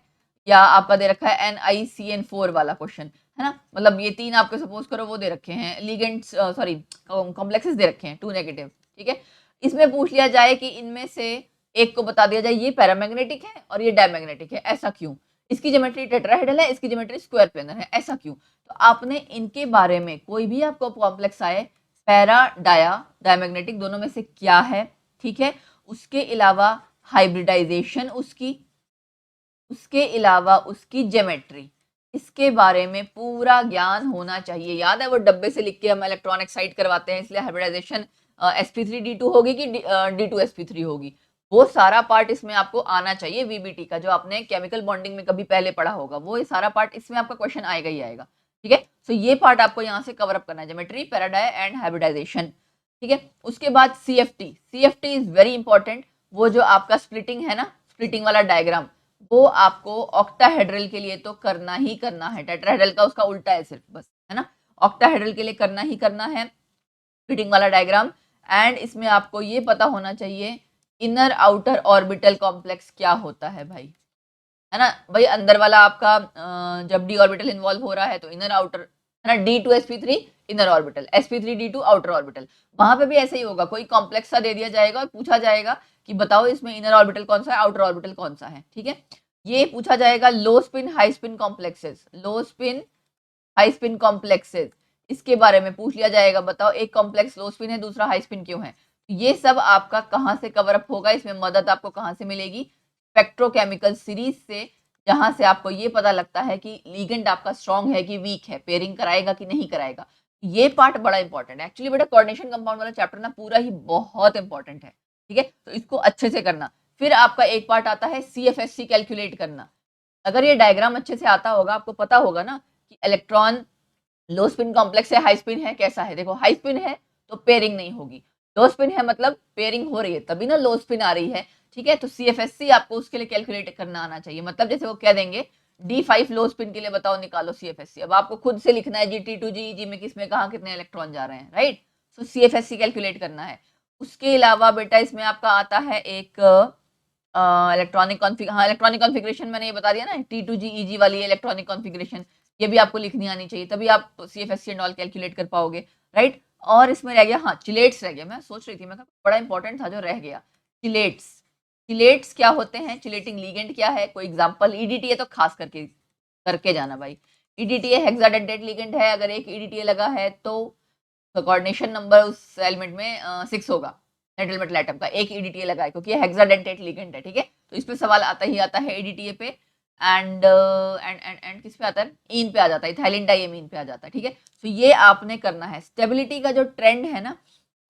या आपका दे रखा है NiCN4 वाला क्वेश्चन, है ना, मतलब ये तीन आपके सपोज करो वो दे रखे हैं, लिगेंड्स सॉरी कॉम्प्लेक्सेस दे रखे हैं 2 नेगेटिव, ठीक है। इसमें पूछ लिया जाए कि इनमें से एक को बता दिया जाए ये पैरामैग्नेटिक है और ये डायमैग्नेटिक है, ऐसा क्यों, इसकी ज्योमेट्री टेट्राहेड्रल है, इसकी ज्योमेट्री स्क्वायर प्लेनर है, ऐसा क्यों। तो आपने इनके बारे में कोई भी आपको कॉम्प्लेक्स आए, पैरा डाया डायमैग्नेटिक दोनों में से क्या है, ठीक है, उसके अलावा हाइब्रिडाइजेशन उसकी, उसके अलावा उसकी ज्योमेट्री, इसके बारे में पूरा ज्ञान होना चाहिए। याद है वो डब्बे से लिख के हम इलेक्ट्रॉन एक्साइट करवाते हैं, इसलिए हाइब्रिडाइजेशन sp3d2 होगी कि d2sp3 होगी, वो सारा पार्ट इसमें आपको आना चाहिए। VBT का जो आपने केमिकल बॉन्डिंग में कभी पहले पढ़ा होगा, वो ये सारा पार्ट इसमें आपका क्वेश्चन आएगा ही आएगा, ठीक है। सो ये पार्ट आपको यहाँ से कवर अप करना है, ज्योमेट्री, पैराडाई एंड हाइब्रिडाइजेशन, ठीक है। उसके बाद CFT इज वेरी इंपॉर्टेंट, वो जो आपका स्प्लिटिंग है ना, स्प्लिटिंग वाला डायग्राम, वो आपको ऑक्टाहेड्रल के लिए तो करना ही करना है, टेट्राहेड्रल का उसका उल्टा है सिर्फ, बस, है ना। ऑक्टाहेड्रल के लिए करना ही करना है स्प्लिटिंग वाला डायग्राम। एंड इसमें आपको ये पता होना चाहिए इनर आउटर ऑर्बिटल कॉम्प्लेक्स क्या होता है भाई, है ना। भाई अंदर वाला आपका जब d ऑर्बिटल इन्वॉल्व हो रहा है तो इनर आउटर, है ना, D2sp3 inner orbital, sp3d2 outer orbital, वहां पे भी ऐसे ही होगा, कोई कॉम्प्लेक्स सा दे दिया जाएगा और पूछा जाएगा कि बताओ इसमें इनर ऑर्बिटल कौन सा है, आउटर ऑर्बिटल कौन सा है, ठीक है। ये पूछा जाएगा लो स्पिन हाई स्पिन कॉम्प्लेक्सेस, लो स्पिन हाई स्पिन कॉम्प्लेक्सेस, इसके बारे में पूछ लिया जाएगा, बताओ एक कॉम्प्लेक्स लो स्पिन है दूसरा हाई स्पिन क्यों है। ये सब आपका कहाँ से कवर अप होगा, इसमें मदद आपको कहाँ से मिलेगी, स्पेक्ट्रोकेमिकल सीरीज से, जहां से आपको ये पता लगता है कि लिगेंड आपका स्ट्रॉन्ग है कि वीक है, पेयरिंग कराएगा कि नहीं कराएगा। ये पार्ट बड़ा इंपॉर्टेंट है एक्चुअली बेटा, कोऑर्डिनेशन कंपाउंड वाला चैप्टर ना पूरा ही बहुत इंपॉर्टेंट है, ठीक है। तो इसको अच्छे से करना। फिर आपका एक पार्ट आता है CFSC कैलकुलेट करना। अगर ये डायग्राम अच्छे से आता होगा, आपको पता होगा ना कि इलेक्ट्रॉन लो स्पिन कॉम्प्लेक्स है, हाई स्पिन है, कैसा है, देखो हाई स्पिन है तो पेयरिंग नहीं होगी, लो स्पिन है मतलब पेयरिंग हो रही है, तभी ना लो स्पिन आ रही है, ठीक है। तो CFSC आपको उसके लिए कैलकुलेट करना आना चाहिए, मतलब जैसे वो कह देंगे D5 लो स्पिन के लिए बताओ निकालो CFSC, अब आपको खुद से लिखना है G2G में किसमें कहाँ कितने इलेक्ट्रॉन जा रहे हैं, राइट। सो CFSC कैलकुलेट करना है। उसके अलावा बेटा इसमें आपका आता है एक इलेक्ट्रॉनिक हाँ इलेक्ट्रॉनिक कॉन्फ़िगरेशन मैंने ये बता दिया ना, T2G वाली इलेक्ट्रॉनिक कॉन्फ़िगरेशन, ये भी आपको लिखनी आनी चाहिए, तभी आप CFSC एंड ऑल कैलकुलेट कर पाओगे, राइट। और इसमें रह गया, हाँ चिलेट्स रह गया, मैं सोच रही थी मैं बड़ा इंपॉर्टेंट था जो रह गया, चिलेट्स। चिलेट्स क्या होते हैं, चिलेटिंग लिगेंड क्या है, कोई एग्जांपल, EDTA तो खास करके करके जाना भाई। EDTA हेक्साडेंटेट लिगेंड है, अगर एक EDTA लगा है तो कोऑर्डिनेशन नंबर उस एलिमेंट में 6 होगा, सेंट्रल मेटल एटम का एक EDTA लगा है क्योंकि ये हेक्साडेंटेट लिगेंड है, ठीक है। तो इस पे सवाल आता ही आता है EDTA पे, एंड एंड किस पे आता है, इन पे आ जाता है, इथाइलिन डाइमीन पे आ जाता है, ठीक है। तो ये आपने करना है। स्टेबिलिटी का जो ट्रेंड है ना,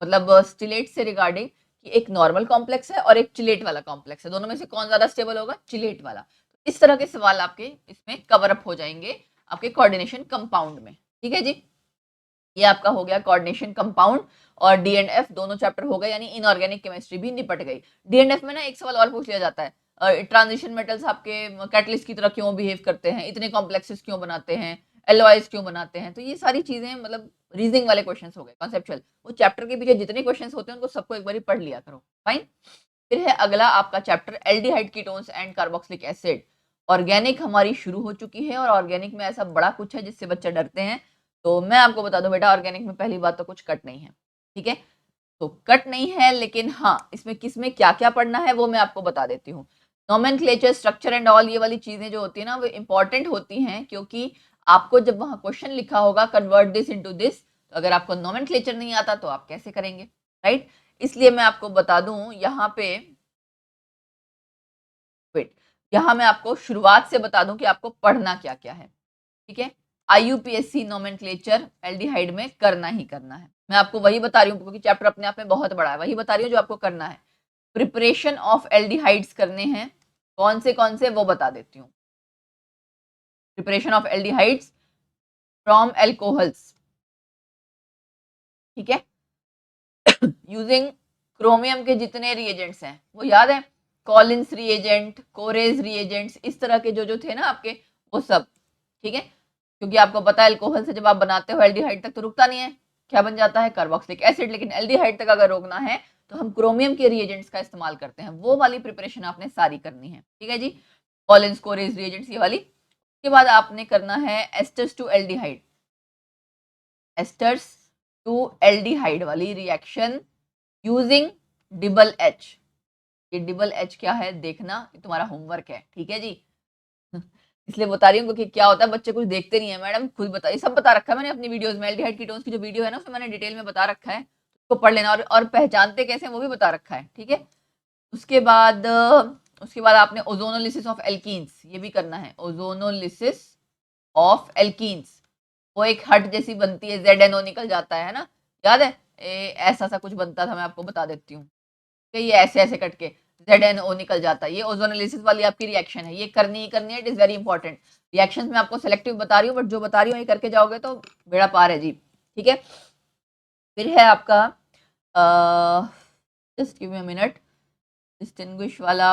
मतलब चिलेट से रिगार्डिंग, कि एक नॉर्मल कॉम्प्लेक्स है और एक चिलेट वाला कॉम्प्लेक्स है, दोनों में से कौन ज्यादा स्टेबल होगा, चिलेट वाला। इस तरह के सवाल आपके इसमें कवर अप हो जाएंगे आपके कोऑर्डिनेशन कंपाउंड में, ठीक है जी। ये आपका हो गया कोऑर्डिनेशन कंपाउंड और डी एंड एफ दोनों चैप्टर हो गए, यानी इनऑर्गेनिक केमिस्ट्री भी निपट गई। डी एंड एफ में ना एक सवाल और पूछ लिया जाता है, ट्रांजिशन मेटल्स आपके कैटलिस्ट की तरह क्यों बिहेव करते हैं, इतने कॉम्प्लेक्सेस क्यों बनाते हैं, एलॉयज क्यों बनाते हैं। तो ये सारी चीजें मतलब रीजनिंग वाले क्वेश्चन हो गए, कॉन्सेप्चुअल। वो चैप्टर के पीछे जितने क्वेश्चन होते हैं उनको सबको एक बार पढ़ लिया करो। फाइन। फिर है अगला आपका chapter aldehyde ketones and carboxylic acid. Organic हमारी शुरू हो चुकी है और ऑर्गेनिक में ऐसा बड़ा कुछ है जिससे बच्चे डरते हैं। तो मैं आपको बता दूं बेटा, ऑर्गेनिक में पहली बात तो कुछ कट नहीं है, ठीक है। तो कट नहीं है, लेकिन हाँ इसमें किसमें क्या क्या पढ़ना है वो मैं आपको बता देती हूँ। नोमेनक्लेचर, स्ट्रक्चर एंड ऑल, ये वाली चीजें जो होती है ना वो इंपॉर्टेंट होती हैं, क्योंकि आपको जब वहां क्वेश्चन लिखा होगा कन्वर्ट दिस इनटू दिस, तो अगर आपको नोमेनक्लेचर नहीं आता तो आप कैसे करेंगे, राइट। इसलिए मैं आपको बता दूं यहाँ पे, वेट, यहाँ मैं आपको शुरुआत से बता दूं कि आपको पढ़ना क्या क्या है, ठीक है। आईयूपीएससी नोमेनक्लेचर एल्डिहाइड में करना ही करना है। मैं आपको वही बता रही हूँ क्योंकि चैप्टर अपने आप में बहुत बड़ा है, वही बता रही हूँ जो आपको करना है। प्रिपरेशन ऑफ एल्डिहाइड्स करने हैं, कौन से वो बता देती हूँ। Preparation of aldehydes from alcohols, ठीक है, यूजिंग क्रोमियम के जितने रिएजेंट्स हैं वो याद है, कॉलिंस रिएजेंट, कोरेज रिएजेंट्स, इस तरह के जो जो थे ना आपके, वो सब, ठीक है। क्योंकि आपको पता है अल्कोहल से जब आप बनाते हो एल्डिहाइड तक तो रुकता नहीं है, क्या बन जाता है, कार्बोक्सिलिक एसिड। लेकिन एल्डिहाइड तक अगर रोकना है तो हम क्रोमियम के रिएजेंट्स का इस्तेमाल करते हैं, वो वाली प्रिपरेशन आपने सारी करनी है, ठीक है जी। कॉलिंस, कोरेज रिएजेंट्स, ये वाली। उसके बाद आपने करना है esters to aldehyde, esters to aldehyde वाली रिएक्शन यूजिंग डिबल एच। ये डिबल एच क्या है देखना, ये तुम्हारा होमवर्क है, ठीक है जी। इसलिए बता रही हूँ क्योंकि क्या होता है बच्चे कुछ देखते नहीं है, मैडम खुद बता, ये सब बता रखा है मैंने अपनी वीडियोस में, एल्डिहाइड कीटोन्स की जो वीडियो है ना उसमें मैंने डिटेल में बता रखा है, उसको पढ़ लेना। और पहचानते कैसे हैं वो भी बता रखा है, ठीक है। उसके बाद आपने ओजोनोलिसिस ऑफ एल्कीन्स, ये भी करना है, ओजोनोलिसिस ऑफ एल्कीन्स। वो एक हट जैसी बनती है, ZNO निकल जाता है ना, याद है, ऐसा सा कुछ बनता था, मैं आपको बता देती हूँ कि ये ऐसे ऐसे कट के ZNO निकल जाता है। ये ओजोनोलिसिस वाली आपकी रिएक्शन है, ये करनी ही करनी है, it is very important. Reactions में आपको सेलेक्टिव बता रही हूँ, बट जो बता रही हूँ ये करके जाओगे तो बेड़ा पार है जी, ठीक है। फिर है आपका just give me a minute, distinguish वाला,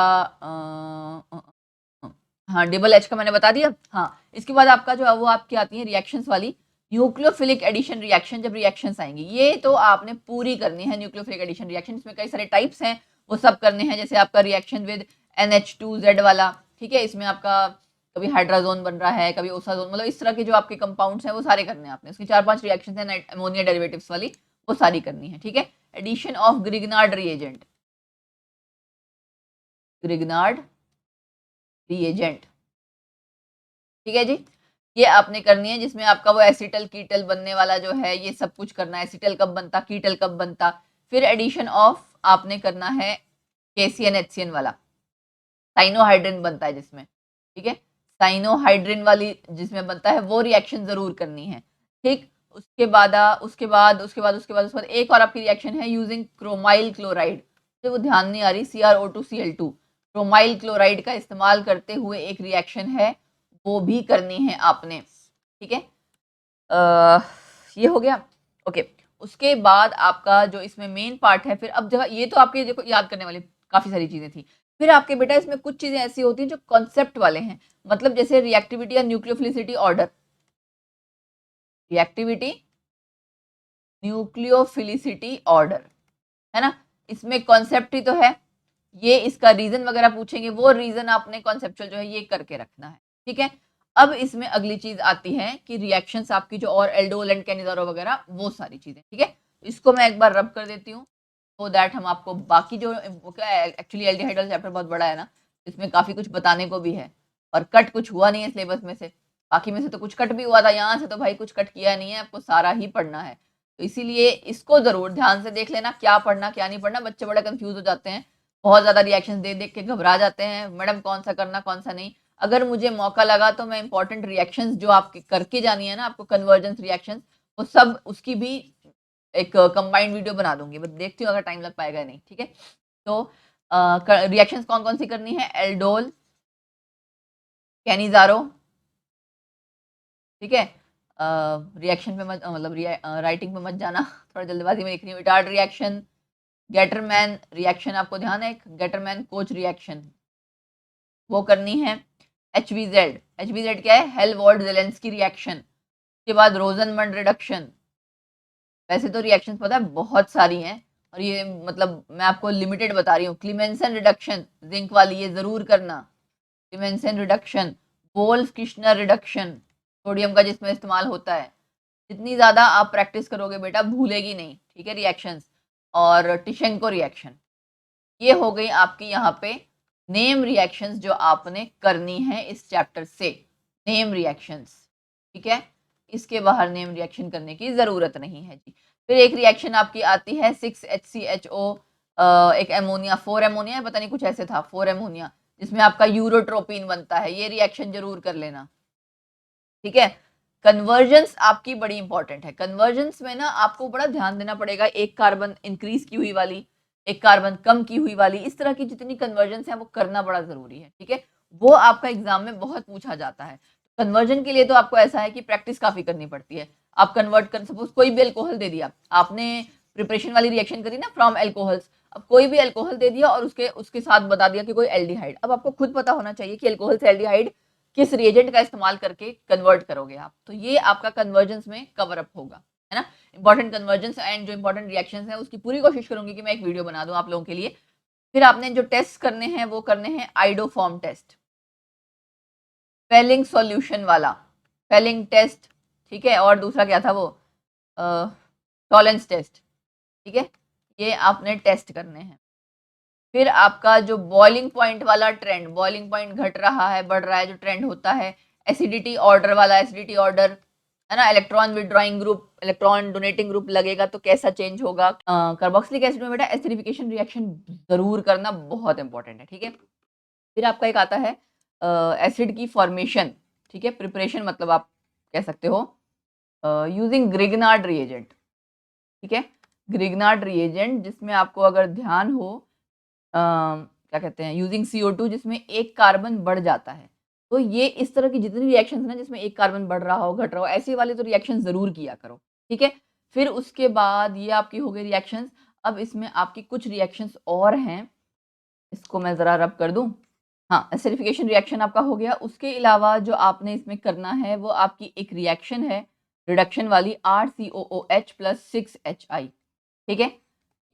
हाँ डबल एच का मैंने बता दिया। हाँ, इसके बाद आपका जो है वो आपकी आती है रिएक्शंस वाली, न्यूक्लियोफिलिक एडिशन रिएक्शन। जब रिएक्शंस आएंगी ये तो आपने पूरी करनी है, न्यूक्लियोफिलिक एडिशन रिएक्शन, इसमें कई सारे टाइप्स हैं, वो सब करने हैं। जैसे आपका रिएक्शन विद NH2Z वाला, ठीक है, इसमें आपका कभी हाइड्राजोन बन रहा है, कभी ओसाजोन, मतलब इस तरह के जो आपके कंपाउंड्स हैं वो सारे करने हैं आपने। उसकी 4-5 रिएक्शंस हैं अमोनिया डेरिवेटिव्स वाली, वो सारी करनी है, ठीक है। Addition of Grignard reagent, Grignard reagent, ठीक है जी, ये आपने करनी है, जिसमें आपका वो एसिटल कीटल बनने वाला जो है ये सब कुछ करना है, एसिटल कब बनता, कीटल कब बनता। फिर एडिशन ऑफ आपने करना है KCN HCN वाला, साइनोहाइड्रिन बनता है जिसमें, ठीक है, साइनोहाइड्रिन वाली जिसमें बनता है वो रिएक्शन जरूर करनी है, ठीक। उसके बाद एक और आपकी रिएक्शन है यूजिंग क्रोमाइल क्लोराइड, तो वो ध्यान नहीं आ रही, CrO2Cl2, क्रोमाइल क्लोराइड का इस्तेमाल करते हुए एक रिएक्शन है, वो भी करनी है आपने, ठीक है। ये हो गया, ओके। उसके बाद आपका जो इसमें मेन पार्ट है, फिर अब जगह ये तो आपके देखो याद करने वाली काफी सारी चीजें थी। फिर आपके बेटा इसमें कुछ चीजें ऐसी होती हैं जो कॉन्सेप्ट वाले हैं, मतलब जैसे रिएक्टिविटी या nucleophilicity order, reactivity nucleophilicity order, है ना, इसमें कॉन्सेप्ट ही तो है। ये इसका रीजन वगैरह पूछेंगे, वो रीजन आपने कॉन्सेप्चुअल जो है ये करके रखना है, ठीक है। अब इसमें अगली चीज आती है कि रिएक्शंस आपकी जो और एल्डोल एंड कैनिजारो वगैरह वो सारी चीजें, ठीक है। इसको मैं एक बार रब कर देती हूँ तो दैट हम आपको बाकी जो एक्चुअली एल्डिहाइड वाला चैप्टर बहुत बड़ा है ना, इसमें काफी कुछ बताने को भी है, और कट कुछ हुआ नहीं है सिलेबस में से, बाकी में से तो कुछ कट भी हुआ था, यहाँ से तो भाई कुछ कट किया नहीं है, आपको सारा ही पढ़ना है। तो इसीलिए इसको जरूर ध्यान से देख लेना, क्या पढ़ना क्या नहीं पढ़ना, बच्चे बड़े कंफ्यूज हो जाते हैं, बहुत ज्यादा रिएक्शन देख देख के घबरा जाते हैं, मैडम कौन सा करना कौन सा नहीं। अगर मुझे मौका लगा तो मैं इंपॉर्टेंट रिएक्शंस जो आपके करके जानी है ना आपको, कन्वर्जेंस रिएक्शंस, वो सब उसकी भी एक कंबाइंड वीडियो बना दूंगी, बट देखती हूँ अगर टाइम लग पाएगा नहीं, ठीक है। तो रिएक्शंस कौन कौन सी करनी है, एल्डोल, कैनिजारो, ठीक है, रिएक्शन पे मत मतलब राइटिंग पे मत जाना, थोड़ा जल्दबाजी में लिख रही हूँ। रिटार्ड रिएक्शन, गेटरमैन रिएक्शन, आपको ध्यान है, गेटरमैन कोच रिएक्शन वो करनी है। HVZ, HVZ क्या है, हेल्वोल्ड ज़ेलेंस्की रिएक्शन। उसके बाद रोजनमंड रिडक्शन। वैसे तो रिएक्शंस पता है बहुत सारी हैं, और ये मतलब मैं आपको लिमिटेड बता रही हूँ। क्लीमेंसन रिडक्शन, जिंक वाली, ये जरूर करना। Clemmensen reduction, Wolff Kishner reduction, sodium का जिसमें इस्तेमाल होता है। जितनी ज्यादा आप प्रैक्टिस करोगे बेटा भूलेगी नहीं, ठीक है, रिएक्शंस। और टिशेंको रिएक्शन, ये हो गई आपकी यहाँ पे नेम रिएक्शंस जो आपने करनी है इस चैप्टर से। नेम रिएक्शंस, ठीक है, इसके बाहर नेम रिएक्शन करने की जरूरत नहीं है जी। फिर एक रिएक्शन आपकी आती है 6HCHO, एक एमोनिया, 4 एमोनिया, पता नहीं कुछ ऐसे था, 4 एमोनिया, जिसमें आपका यूरोट्रोपिन बनता है। ये रिएक्शन जरूर कर लेना, ठीक है। कन्वर्जेंस आपकी बड़ी इंपॉर्टेंट है। कन्वर्जेंस में ना आपको बड़ा ध्यान देना पड़ेगा। एक कार्बन इंक्रीज की हुई वाली, एक कार्बन कम की हुई वाली, इस तरह की जितनी कन्वर्जेंस है वो करना बड़ा जरूरी है, ठीक है। वो आपका एग्जाम में बहुत पूछा जाता है। कन्वर्जन के लिए तो आपको ऐसा है कि प्रैक्टिस काफी करनी पड़ती है। आप कन्वर्ट कर, सपोज कोई भी एल्कोहल दे दिया आपने, प्रिपरेशन वाली रिएक्शन करी ना फ्रॉम एल्कोहल्स, अब कोई भी एल्कोहल दे दिया और उसके उसके साथ बता दिया कि कोई एल्डिहाइड। अब आपको खुद पता होना चाहिए कि एल्कोहल से एल्डिहाइड किस रिएजेंट का इस्तेमाल करके कन्वर्ट करोगे आप, तो ये आपका कन्वर्जेंस में कवर अप होगा, है ना। इंपॉर्टेंट कन्वर्जेंस एंड जो इंपॉर्टेंट रिएक्शंस है उसकी पूरी कोशिश करूंगी कि मैं एक वीडियो बना दूं आप लोगों के लिए। फिर आपने जो टेस्ट करने हैं वो करने हैं आइडोफॉर्म टेस्ट, फेलिंग सॉल्यूशन वाला, फेलिंग टेस्ट, ठीक है। और दूसरा क्या था वो, टॉलेंस टेस्ट, ठीक है। ये आपने टेस्ट करने हैं। फिर आपका जो बॉइलिंग पॉइंट वाला ट्रेंड, बॉइलिंग पॉइंट घट रहा है बढ़ रहा है, जो ट्रेंड होता है, एसिडिटी ऑर्डर वाला, एसिडिटी ऑर्डर, है ना, electron withdrawing group, electron donating group लगेगा तो कैसा चेंज होगा। कार्बोक्सिलिक एसिड में बेटा एसिडिफिकेशन रिएक्शन जरूर करना, बहुत इंपॉर्टेंट है, ठीक है। फिर आपका एक आता है एसिड की फॉर्मेशन, ठीक है, प्रिपरेशन, मतलब आप कह सकते हो यूजिंग ग्रिग्नार्ड रिएजेंट, ठीक है। ग्रिग्नार्ड रिएजेंट जिसमें आपको अगर ध्यान हो, क्या कहते हैं, यूजिंग CO2, जिसमें एक कार्बन बढ़ जाता है। तो ये इस तरह की जितनी रिएक्शन है ना जिसमें एक कार्बन बढ़ रहा हो घट रहा हो, ऐसे वाले तो रिएक्शन जरूर किया करो, ठीक है। फिर उसके बाद ये आपकी हो गई रिएक्शंस। अब इसमें आपकी कुछ रिएक्शंस और हैं, इसको मैं जरा रब कर दूं। हाँ, एसिडिफिकेशन रिएक्शन आपका हो गया। उसके अलावा जो आपने इसमें करना है वो आपकी एक रिएक्शन है रिडक्शन वाली, RCOOH प्लस 6HI, ठीक है।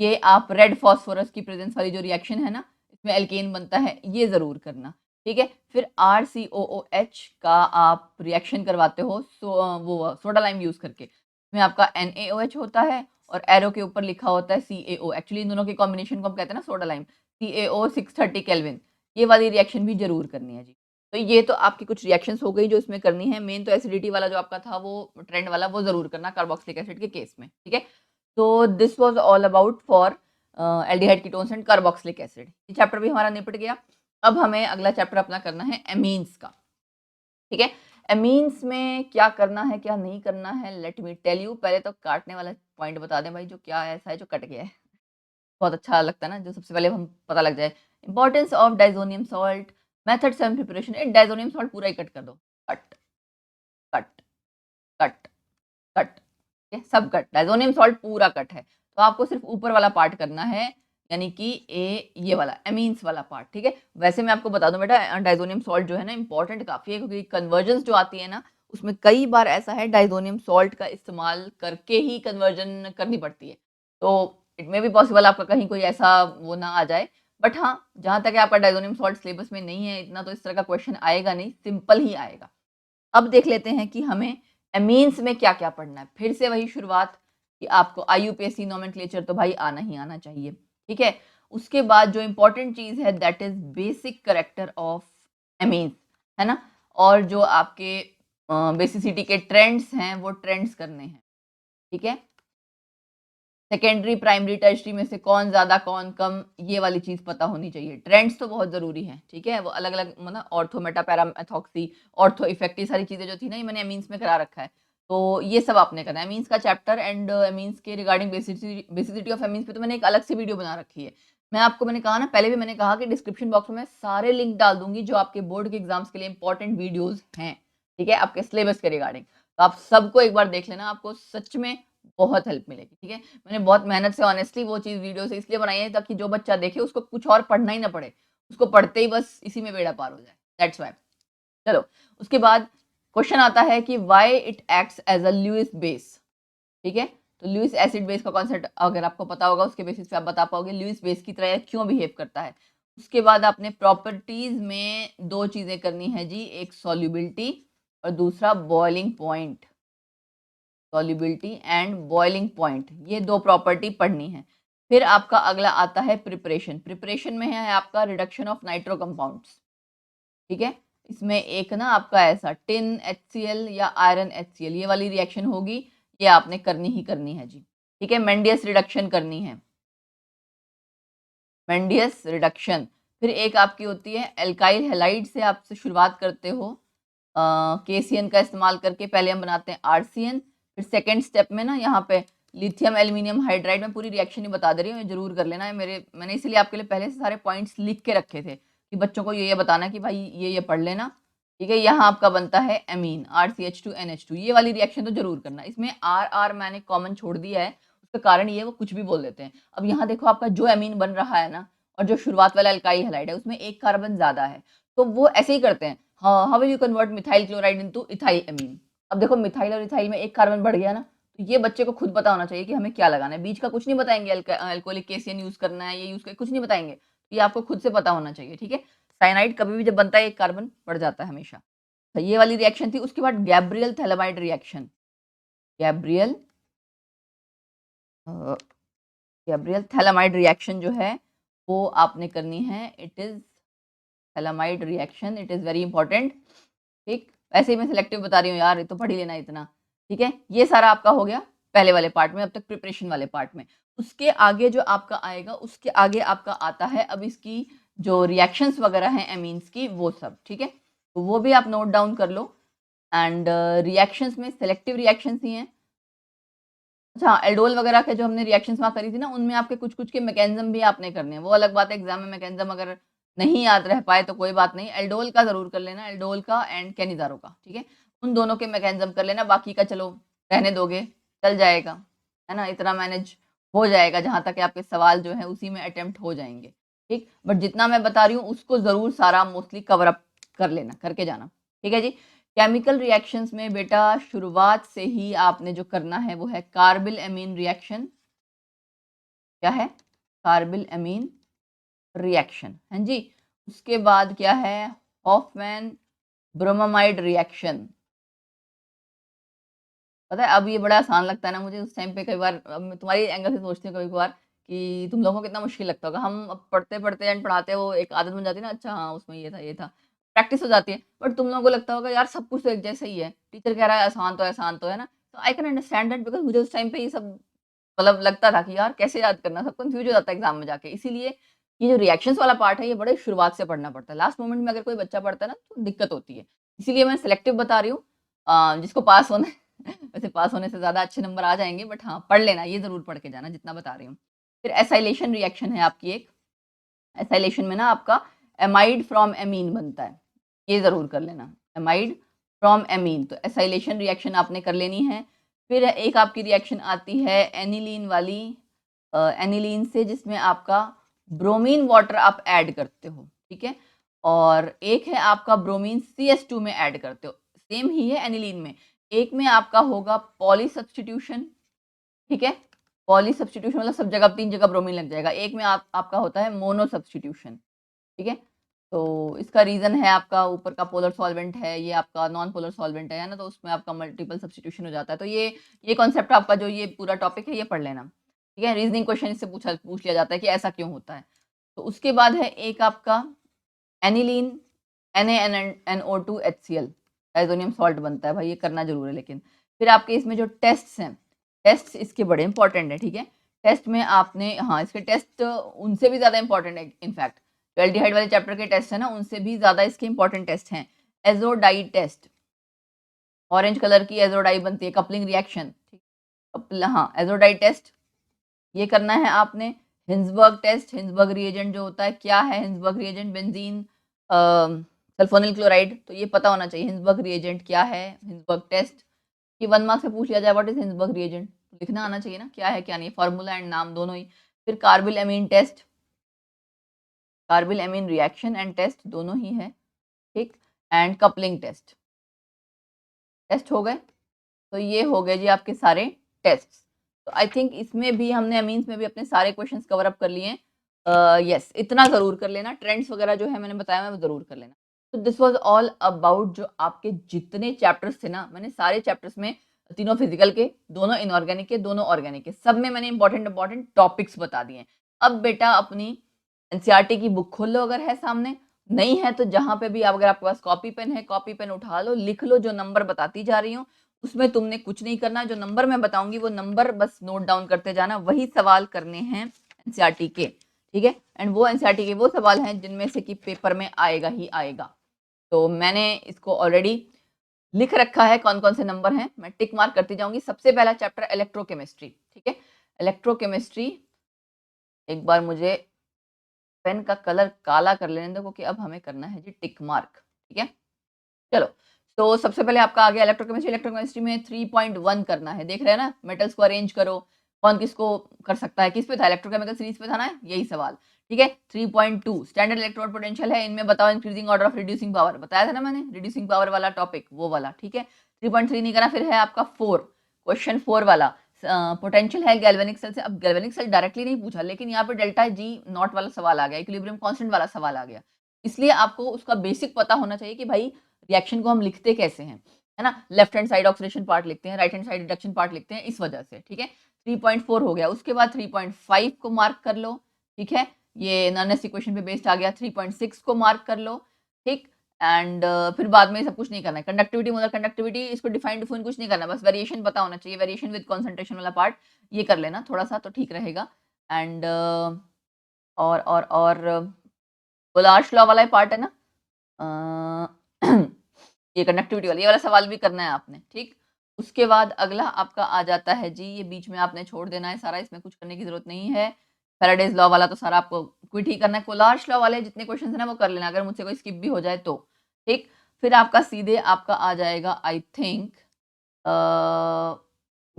ये आप रेड फॉस्फोरस की प्रेजेंस वाली जो रिएक्शन है ना, इसमें एल्केन बनता है, ये जरूर करना, ठीक है। फिर RCOOH का आप रिएक्शन करवाते हो वो सोडा लाइम यूज करके, इसमें आपका NaOH होता है और एरो के ऊपर लिखा होता है CaO। एक्चुअली इन दोनों के कॉम्बिनेशन को हम कहते हैं ना सोडा लाइम, CaO 630 केल्विन। ये वाली रिएक्शन भी जरूर करनी है जी। तो ये तो आपकी कुछ रिएक्शंस हो गई जो इसमें करनी है। मेन तो एसिडिटी वाला जो आपका था वो ट्रेंड वाला, वो जरूर करना कार्बोक्सिलिक एसिड के केस में, ठीक है। तो this was all about for aldehyde ketones and carboxylic acid. ये चैप्टर भी हमारा निपट गया। अब हमें अगला चैप्टर अपना करना है एमीन्स का, ठीक है। एमीन्स में क्या करना है क्या नहीं करना है, लेट मी टेल यू। पहले तो काटने वाला पॉइंट बता दें भाई, जो क्या ऐसा है जो कट गया है, बहुत अच्छा लगता है ना जो सबसे पहले हम पता लग जाए। Importance of diazonium salt, methods and preparation. एक डाइजोनियम सॉल्ट पूरा ही कट कर दो, कट कट कट कट, ठीक है, सब कट, डाइजोनियम सॉल्ट पूरा कट है। तो आपको सिर्फ ऊपर वाला पार्ट करना है, यानी कि ये वाला एमीन्स वाला पार्ट, ठीक है। वैसे मैं आपको बता दूं बेटा, डाइजोनियम सॉल्ट जो है ना इंपॉर्टेंट काफी है, क्योंकि कन्वर्जन जो आती है ना उसमें कई बार ऐसा है डाइजोनियम सॉल्ट का इस्तेमाल करके ही कन्वर्जन करनी पड़ती है। तो इट मे बी पॉसिबल आपका कहीं कोई ऐसा वो ना आ जाए, बट हाँ, जहां तक आपका डाइजोनियम सॉल्ट सिलेबस में नहीं है इतना, तो इस तरह का क्वेश्चन आएगा नहीं, सिंपल ही आएगा। अब देख लेते हैं कि हमें एमीन्स में क्या क्या पढ़ना है। फिर से वही शुरुआत कि आपको IUPAC नोमेनक्लेचर तो भाई आना ही आना चाहिए, ठीक है। उसके बाद जो इंपॉर्टेंट चीज है that is basic character of amines, है ना। और जो आपके बेसिसिटी के ट्रेंड्स हैं वो ट्रेंड्स करने हैं, ठीक है। सेकेंडरी प्राइमरी टर्शरी में से कौन ज्यादा कौन कम, ये वाली चीज पता होनी चाहिए। ट्रेंड्स तो बहुत जरूरी है, ठीक है। वो अलग अलग मतलब ortho Meta para methoxy, ortho effect, ये सारी चीजें जो थी ना ये मैंने एमीन्स में करा रखा है। तो ये सब आपने करना है एमीन्स का चैप्टर। एंड एमीन्स के रिगार्डिंग बेसिसिटी ऑफ एमीन्स पे तो मैंने एक अलग से वीडियो बना रखी है। मैंने कहा ना, पहले भी मैंने कहा कि डिस्क्रिप्शन बॉक्स में सारे लिंक डाल दूंगी जो आपके बोर्ड के एग्जाम्स के लिए इंपॉर्टेंट वीडियोज हैं, ठीक है, आपके सिलेबस के रिगार्डिंग। तो आप सबको एक बार देख लेना, आपको सच में बहुत हेल्प मिलेगी, ठीक है। मैंने बहुत मेहनत से ऑनेस्टली वो चीज़ वीडियो से इसलिए बनाई है ताकि जो बच्चा देखे उसको कुछ और पढ़ना ही ना पड़े, उसको पढ़ते ही बस इसी में बेड़ा पार हो जाए, दैट्स व्हाई। चलो, उसके बाद क्वेश्चन आता है कि why it acts as a Lewis base, ठीक है। तो लुईस एसिड बेस का कॉन्सेप्ट अगर आपको पता होगा उसके बेसिस पे आप बता पाओगे लुईस बेस की तरह क्यों बिहेव करता है। उसके बाद आपने प्रॉपर्टीज में दो चीजें करनी है जी, एक सॉल्युबिलिटी और दूसरा boiling point, solubility and boiling point, ये दो प्रॉपर्टी पढ़नी है। फिर आपका अगला आता है प्रिपरेशन, प्रिपरेशन में है आपका रिडक्शन ऑफ नाइट्रो कंपाउंड्स, ठीक है। इसमें एक ना आपका ऐसा टिन HCl या आयरन HCl ये वाली रिएक्शन होगी, ये आपने करनी ही करनी है जी, ठीक है। मेंडियस रिडक्शन करनी है, मेंडियस रिडक्शन। फिर एक आपकी होती है एल्काइल हैलाइड से आप शुरुआत करते हो, KCN का इस्तेमाल करके पहले हम बनाते हैं RCN, फिर सेकेंड स्टेप में ना यहाँ पे लिथियम एल्यूमिनियम हाइड्राइड, में पूरी रिएक्शन ही बता दे रही हूँ, ये जरूर कर लेना है। मैंने इसलिए आपके लिए पहले से सारे पॉइंट्स लिख के रखे थे कि बच्चों को ये बताना कि भाई ये पढ़ लेना, ठीक है। यहाँ आपका बनता है एमीन RCH2NH2, ये वाली रिएक्शन तो जरूर करना। इसमें R मैंने कॉमन छोड़ दिया है, उसका कारण ये वो कुछ भी बोल देते हैं। अब यहाँ देखो आपका जो एमीन बन रहा है ना और जो शुरुआत वाला अल्काइल हैलाइड है उसमें एक कार्बन ज्यादा है, तो वो ऐसे ही करते हैं, how will you convert methyl chloride into ethyl amine. अब देखो मिथाइल और इथाइल में एक कार्बन बढ़ गया ना, तो ये बच्चे को खुद पता होना चाहिए कि हमें क्या लगाना है। बीच का कुछ नहीं बताएंगे, अल्कोहलिक केसियन यूज करना है, ये यूज कर कुछ नहीं बताएंगे, ये आपको खुद से पता होना चाहिए, ठीक है। साइनाइड कभी भी जब बनता है एक कार्बन बढ़ जाता है हमेशा। तो ये वाली रिएक्शन थी। उसके बाद Gabriel phthalimide reaction, Gabriel Gabriel phthalimide reaction जो है वो आपने करनी है। It is phthalimide reaction, it is very important, ठीक। ऐसे ही मैं सिलेक्टिव बता रही हूँ यार, ये तो पढ़ ही लेना इतना, ठीक है। ये सारा आपका हो गया पहले वाले पार्ट में, अब तक प्रिपरेशन वाले पार्ट में। उसके आगे जो आपका आएगा, उसके आगे आपका आता है अब इसकी जो रिएक्शंस वगैरह हैं एमीन्स की, वो सब, ठीक है। तो वो भी आप नोट डाउन कर लो। एंड रिएक्शंस में सेलेक्टिव रिएक्शंस ही हैं। अच्छा, एल्डोल वगैरह के जो हमने रिएक्शंस वहाँ करी थी ना, उनमें आपके कुछ कुछ के मैकेनिज्म भी आपने करने हैं, वो अलग बात है। एग्जाम में मैकेनिज्म अगर नहीं याद रह पाए तो कोई बात नहीं, एल्डोल का जरूर कर लेना, एल्डोल का एंड कैनिजारो का, ठीक है। उन दोनों के मैकेनिज्म कर लेना, बाकी का चलो रहने दोगे, चल जाएगा, है ना, इतना मैनेज हो जाएगा। जहां तक आपके सवाल जो है उसी में अटेम्प्ट हो जाएंगे, ठीक। बट जितना मैं बता रही हूँ उसको जरूर सारा मोस्टली कवर अप कर लेना, करके जाना, ठीक है जी। केमिकल रिएक्शंस में बेटा शुरुआत से ही आपने जो करना है वो है कार्बिल एमीन रिएक्शन। क्या है? कार्बिल एमीन रिएक्शन, हाँ जी। उसके बाद क्या है? Hofmann bromamide reaction. पता है अब ये बड़ा आसान लगता है ना मुझे, उस टाइम पे कई बार अब मैं तुम्हारी एंगल से सोचती हूँ कभी कभार कि तुम लोगों को कितना मुश्किल लगता होगा। हम अब पढ़ते पढ़ते एंड पढ़ाते वो एक आदत बन जाती है ना, अच्छा हाँ उसमें ये था, प्रैक्टिस हो जाती है। बट तुम लोगों को लगता होगा यार सब कुछ तो एक जैसा ही है, टीचर कह रहा है आसान तो है ना। तो I can understand that, because मुझे उस टाइम पे ये सब मतलब लगता था कि यार कैसे याद करना, सब कंफ्यूज हो जाता है एग्जाम में जाके। इसीलिए ये जो रिएक्शंस वाला पार्ट है ये बड़े शुरुआत से पढ़ना पड़ता है, लास्ट मोमेंट में अगर कोई बच्चा पढ़ता है ना तो दिक्कत होती है। इसीलिए मैं सिलेक्टिव बता रही हूँ, जिसको पास होना है वैसे पास होने से ज्यादा अच्छे नंबर आ जाएंगे, बट हाँ पढ़ लेना, ये जरूर पढ़ के जाना जितना बता रही हूँ। फिर एसाइलेशन रिएक्शन है आपकी एक, एसाइलेशन में ना आपका एमाइड फ्रॉम एमीन बनता है, ये जरूर कर लेना, एमाइड फ्रॉम एमीन। तो एसाइलेशन रिएक्शन आपने कर लेनी है। फिर एक आपकी रिएक्शन आती है एनिलीन वाली, एनिलीन से, जिसमें आपका ब्रोमीन वाटर आप ऐड करते हो, ठीक है। और एक है आपका ब्रोमीन CH2 में ऐड करते हो, सेम ही है एनिलीन में। एक में आपका होगा पॉली सब्स्टिट्यूशन, ठीक है। पॉली सब्स्टिट्यूशन मतलब सब जगह 3 जगह ब्रोमीन लग जाएगा। एक में आपका होता है मोनो सब्स्टिट्यूशन, ठीक है। तो इसका रीज़न है आपका ऊपर का पोलर सॉल्वेंट है, ये आपका नॉन पोलर सॉल्वेंट है ना, तो उसमें आपका मल्टीपल सब्स्टिट्यूशन हो जाता है। तो ये कॉन्सेप्ट आपका जो ये पूरा टॉपिक है ये पढ़ लेना, ठीक है। रीजनिंग क्वेश्चन इससे पूछ लिया जाता है कि ऐसा क्यों होता है। तो उसके बाद है एक आपका एनिलीन NaNO2HCl, डाइज़ोनियम सॉल्ट बनता है भाई, ये करना जरूर है। लेकिन फिर आपके इसमें जो टेस्ट्स हैं, टेस्ट इसके बड़े इंपॉर्टेंट है, ठीक है। टेस्ट में आपने, हाँ इसके टेस्ट उनसे भी ज़्यादा इंपॉर्टेंट है इनफैक्ट, जो एल्डिहाइड वाले चैप्टर के टेस्ट है ना उनसे भी ज़्यादा इसके इंपॉर्टेंट टेस्ट हैं। एजोडाई टेस्ट, ऑरेंज कलर की एजोडाई बनती है, कपलिंग रिएक्शन, ठीक। हाँ एजोडाई टेस्ट ये करना है आपने। हिंसबर्ग टेस्ट, हिंसबर्ग रिएजेंट जो होता है, क्या है Hinsberg reagent? Benzene sulphonyl chloride, तो ये पता होना चाहिए हिंसबर्ग रिएजेंट क्या है, हिंसबर्ग टेस्ट। कि 1 मार्क्स में पूछ लिया जाए व्हाट इज हिंसबर्ग रिएजेंट, लिखना आना चाहिए ना, क्या है क्या नहीं, फॉर्मूला एंड नाम दोनों ही। फिर carbylamine test, carbylamine reaction and test दोनों ही है, ठीक। एंड कपलिंग टेस्ट, टेस्ट हो गए। तो ये हो गए जी आपके सारे टेस्ट। तो आई थिंक इसमें भी हमने अमीन्स में भी अपने सारे क्वेश्चंस कवर अप कर लिए। यस, इतना ज़रूर कर लेना, ट्रेंड्स वगैरह जो है मैंने बताया मैं वो ज़रूर कर लेना। तो दिस वाज ऑल अबाउट जो आपके जितने चैप्टर्स थे ना, मैंने सारे चैप्टर्स में, तीनों फिजिकल के, दोनों इनऑर्गेनिक के, दोनों ऑर्गेनिक के, सब में मैंने इंपॉर्टेंट टॉपिक्स बता दिए। अब बेटा अपनी एनसीईआरटी की बुक खोल लो अगर है सामने, नहीं है तो जहां पे भी अगर आपके पास कॉपी पेन है, कॉपी पेन उठा लो, लिख लो जो नंबर बताती जा रही हूँ। उसमें तुमने कुछ नहीं करना, जो नंबर मैं बताऊंगी वो नंबर बस नोट डाउन करते जाना, वही सवाल करने हैं एनसीईआरटी के, ठीक है। एंड वो एनसीईआरटी के वो सवाल हैं जिनमें से कि पेपर में आएगा ही आएगा। तो मैंने इसको ऑलरेडी लिख रखा है कौन कौन से नंबर हैं, मैं टिक मार्क करती जाऊंगी। सबसे पहला चैप्टर इलेक्ट्रोकेमिस्ट्री, ठीक है। इलेक्ट्रोकेमिस्ट्री, एक बार मुझे पेन का कलर काला कर लेने दो क्योंकि अब हमें करना है जी टिक मार्क, ठीक है। चलो, तो सबसे पहले आपका आ गया इलेक्ट्रोकेमिस्ट्री। इलेक्ट्रोकेमिस्ट्री में 3.1 करना है, देख रहे हैं ना, मेटल्स को अरेंज करो, कौन किसको कर सकता है, किस पे था, इलेक्ट्रोकेमिकल सीरीज पे था ना, यही सवाल, ठीक है। 3.2 स्टैंडर्ड इलेक्ट्रोड पोटेंशियल है, इनमें बताओ increasing order of reducing power, बताया था ना मैंने, रिड्यूसिंग पावर वाला टॉपिक वो वाला, ठीक है। 3.3 नहीं करना। फिर है आपका 4, क्वेश्चन 4 वाला, पोटेंशियल है गैल्वेनिक सेल से। अब गैल्वेनिक सेल डायरेक्टली नहीं पूछा, लेकिन यहाँ पे डेल्टा जी नॉट वाला सवाल आ गया, इक्विलिब्रियम कांस्टेंट वाला सवाल आ गया, इसलिए आपको उसका बेसिक पता होना चाहिए कि भाई रिएक्शन को हम लिखते कैसे हैं, है ना। Left hand side oxidation part लिखते हैं, right hand side reduction part लिखते हैं, इस वजह से, ठीक है। 3.4 हो गया। उसके बाद 3.5 को मार्क कर लो, ठीक है, ये नॉनेस इक्वेशन पे बेस्ड आ गया। 3.6 को मार्क कर लो, ठीक। एंड फिर बाद में सब कुछ नहीं करना है। कंडक्टिविटी, मोलर कंडक्टिविटी, इसको डिफाइन डिफाइन कुछ नहीं करना, बस वेरिएशन पता होना चाहिए, वेरिएशन विद कॉन्सेंट्रेशन वाला पार्ट ये कर लेना थोड़ा सा तो ठीक रहेगा। एंड और कोलार्श लॉ वाला पार्ट है ना, ये कंडक्टिविटी वाला, ये वाला सवाल भी करना है आपने, ठीक। उसके बाद अगला आपका आ जाता है जी, ये बीच में आपने छोड़ देना है सारा, इसमें कुछ करने की जरूरत नहीं है। फैराडेज लॉ वाला तो सारा आपको क्विट ही करना है। कोलार्श लॉ वाले जितने क्वेश्चन है ना वो कर लेना, अगर मुझसे कोई स्किप भी हो जाए तो, ठीक। फिर आपका सीधे आपका आ जाएगा आई थिंक,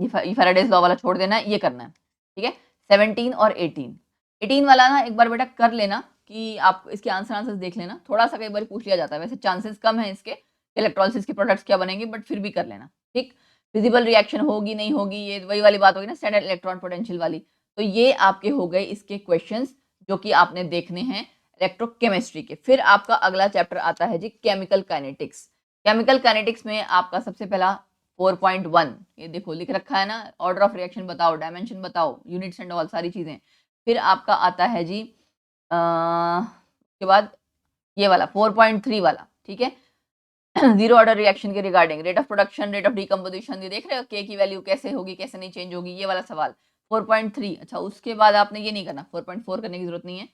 ये फैराडेज लॉ वाला छोड़ देना है, ये करना है, ठीक है। 17 और 18 वाला ना एक बार बेटा कर लेना कि आप इसके आंसर्स देख लेना, थोड़ा सा कई बार पूछ लिया जाता है, वैसे चांसेस कम है इसके, इलेक्ट्रोलिसिस के प्रोडक्ट्स क्या बनेंगे, बट फिर भी कर लेना, ठीक। फिजिबल रिएक्शन होगी नहीं होगी, ये वही वाली बात होगी ना, स्टैंडर्ड इलेक्ट्रॉन पोटेंशियल वाली। तो ये आपके हो गए इसके क्वेश्चंस जो कि आपने देखने हैं इलेक्ट्रोकेमिस्ट्री के। फिर आपका अगला चैप्टर आता है जी केमिकल काइनेटिक्स। केमिकल काइनेटिक्स में आपका सबसे पहला 4.1, ये देखो लिख रखा है ना, ऑर्डर ऑफ रिएक्शन बताओ, डायमेंशन बताओ, यूनिट्स एंड ऑल सारी चीजें। फिर आपका आता है जी उसके बाद ये वाला 4.3 वाला, ठीक है, जीरो ऑर्डर रिएक्शन के regarding rate of production, rate of decomposition, ये देख रहे हो के की वैल्यू कैसे होगी कैसे नहीं चेंज होगी, ये वाला सवाल 4.3। अच्छा, उसके बाद आपने ये नहीं करना, 4.4 करने की जरूरत नहीं है,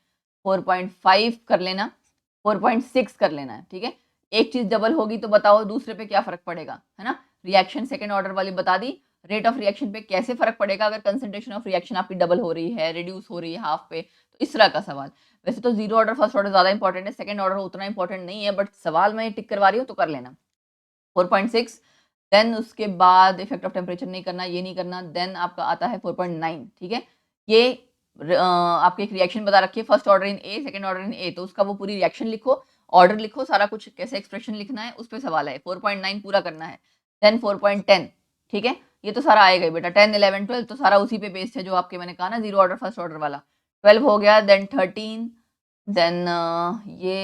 4.5 कर लेना, 4.6 कर लेना है, ठीक है। एक चीज डबल होगी तो बताओ दूसरे पे क्या फर्क पड़ेगा, है ना। रिएक्शन सेकेंड ऑर्डर वाली बता दी, रेट ऑफ रिएक्शन पे कैसे फर्क पड़ेगा अगर कंसेंट्रेशन ऑफ रिएक्शन आपकी डबल हो रही है, रिड्यूस हो रही है हाफ पे, तो इस तरह का सवाल। वैसे तो जीरो ऑर्डर फर्स्ट ऑर्डर ज्यादा इंपॉर्टेंट है, सेकंड ऑर्डर उतना इंपॉर्टेंट नहीं है, बट सवाल मैं टिक करवा रही हूँ तो कर लेना। 4.6, देन उसके बाद इफेक्ट ऑफ टेम्परेचर नहीं करना, ये नहीं करना। देन आपका आता है 4.9, ठीक है। ये आपके एक रिएक्शन बता रखी है, first order in A, second order in A, तो उसका वो पूरी रिएक्शन लिखो, ऑर्डर लिखो, सारा कुछ कैसे एक्सप्रेशन लिखना है उस पर सवाल है। 4.9 पूरा करना है। देन 4.10, ठीक है, ये तो सारा आएगा ही बेटा, 10, 11, 12 तो सारा उसी पे बेस्ड है जो आपके मैंने कहा ना जीरो ऑर्डर फर्स्ट ऑर्डर वाला। 12 हो गया, देन 13, देन ये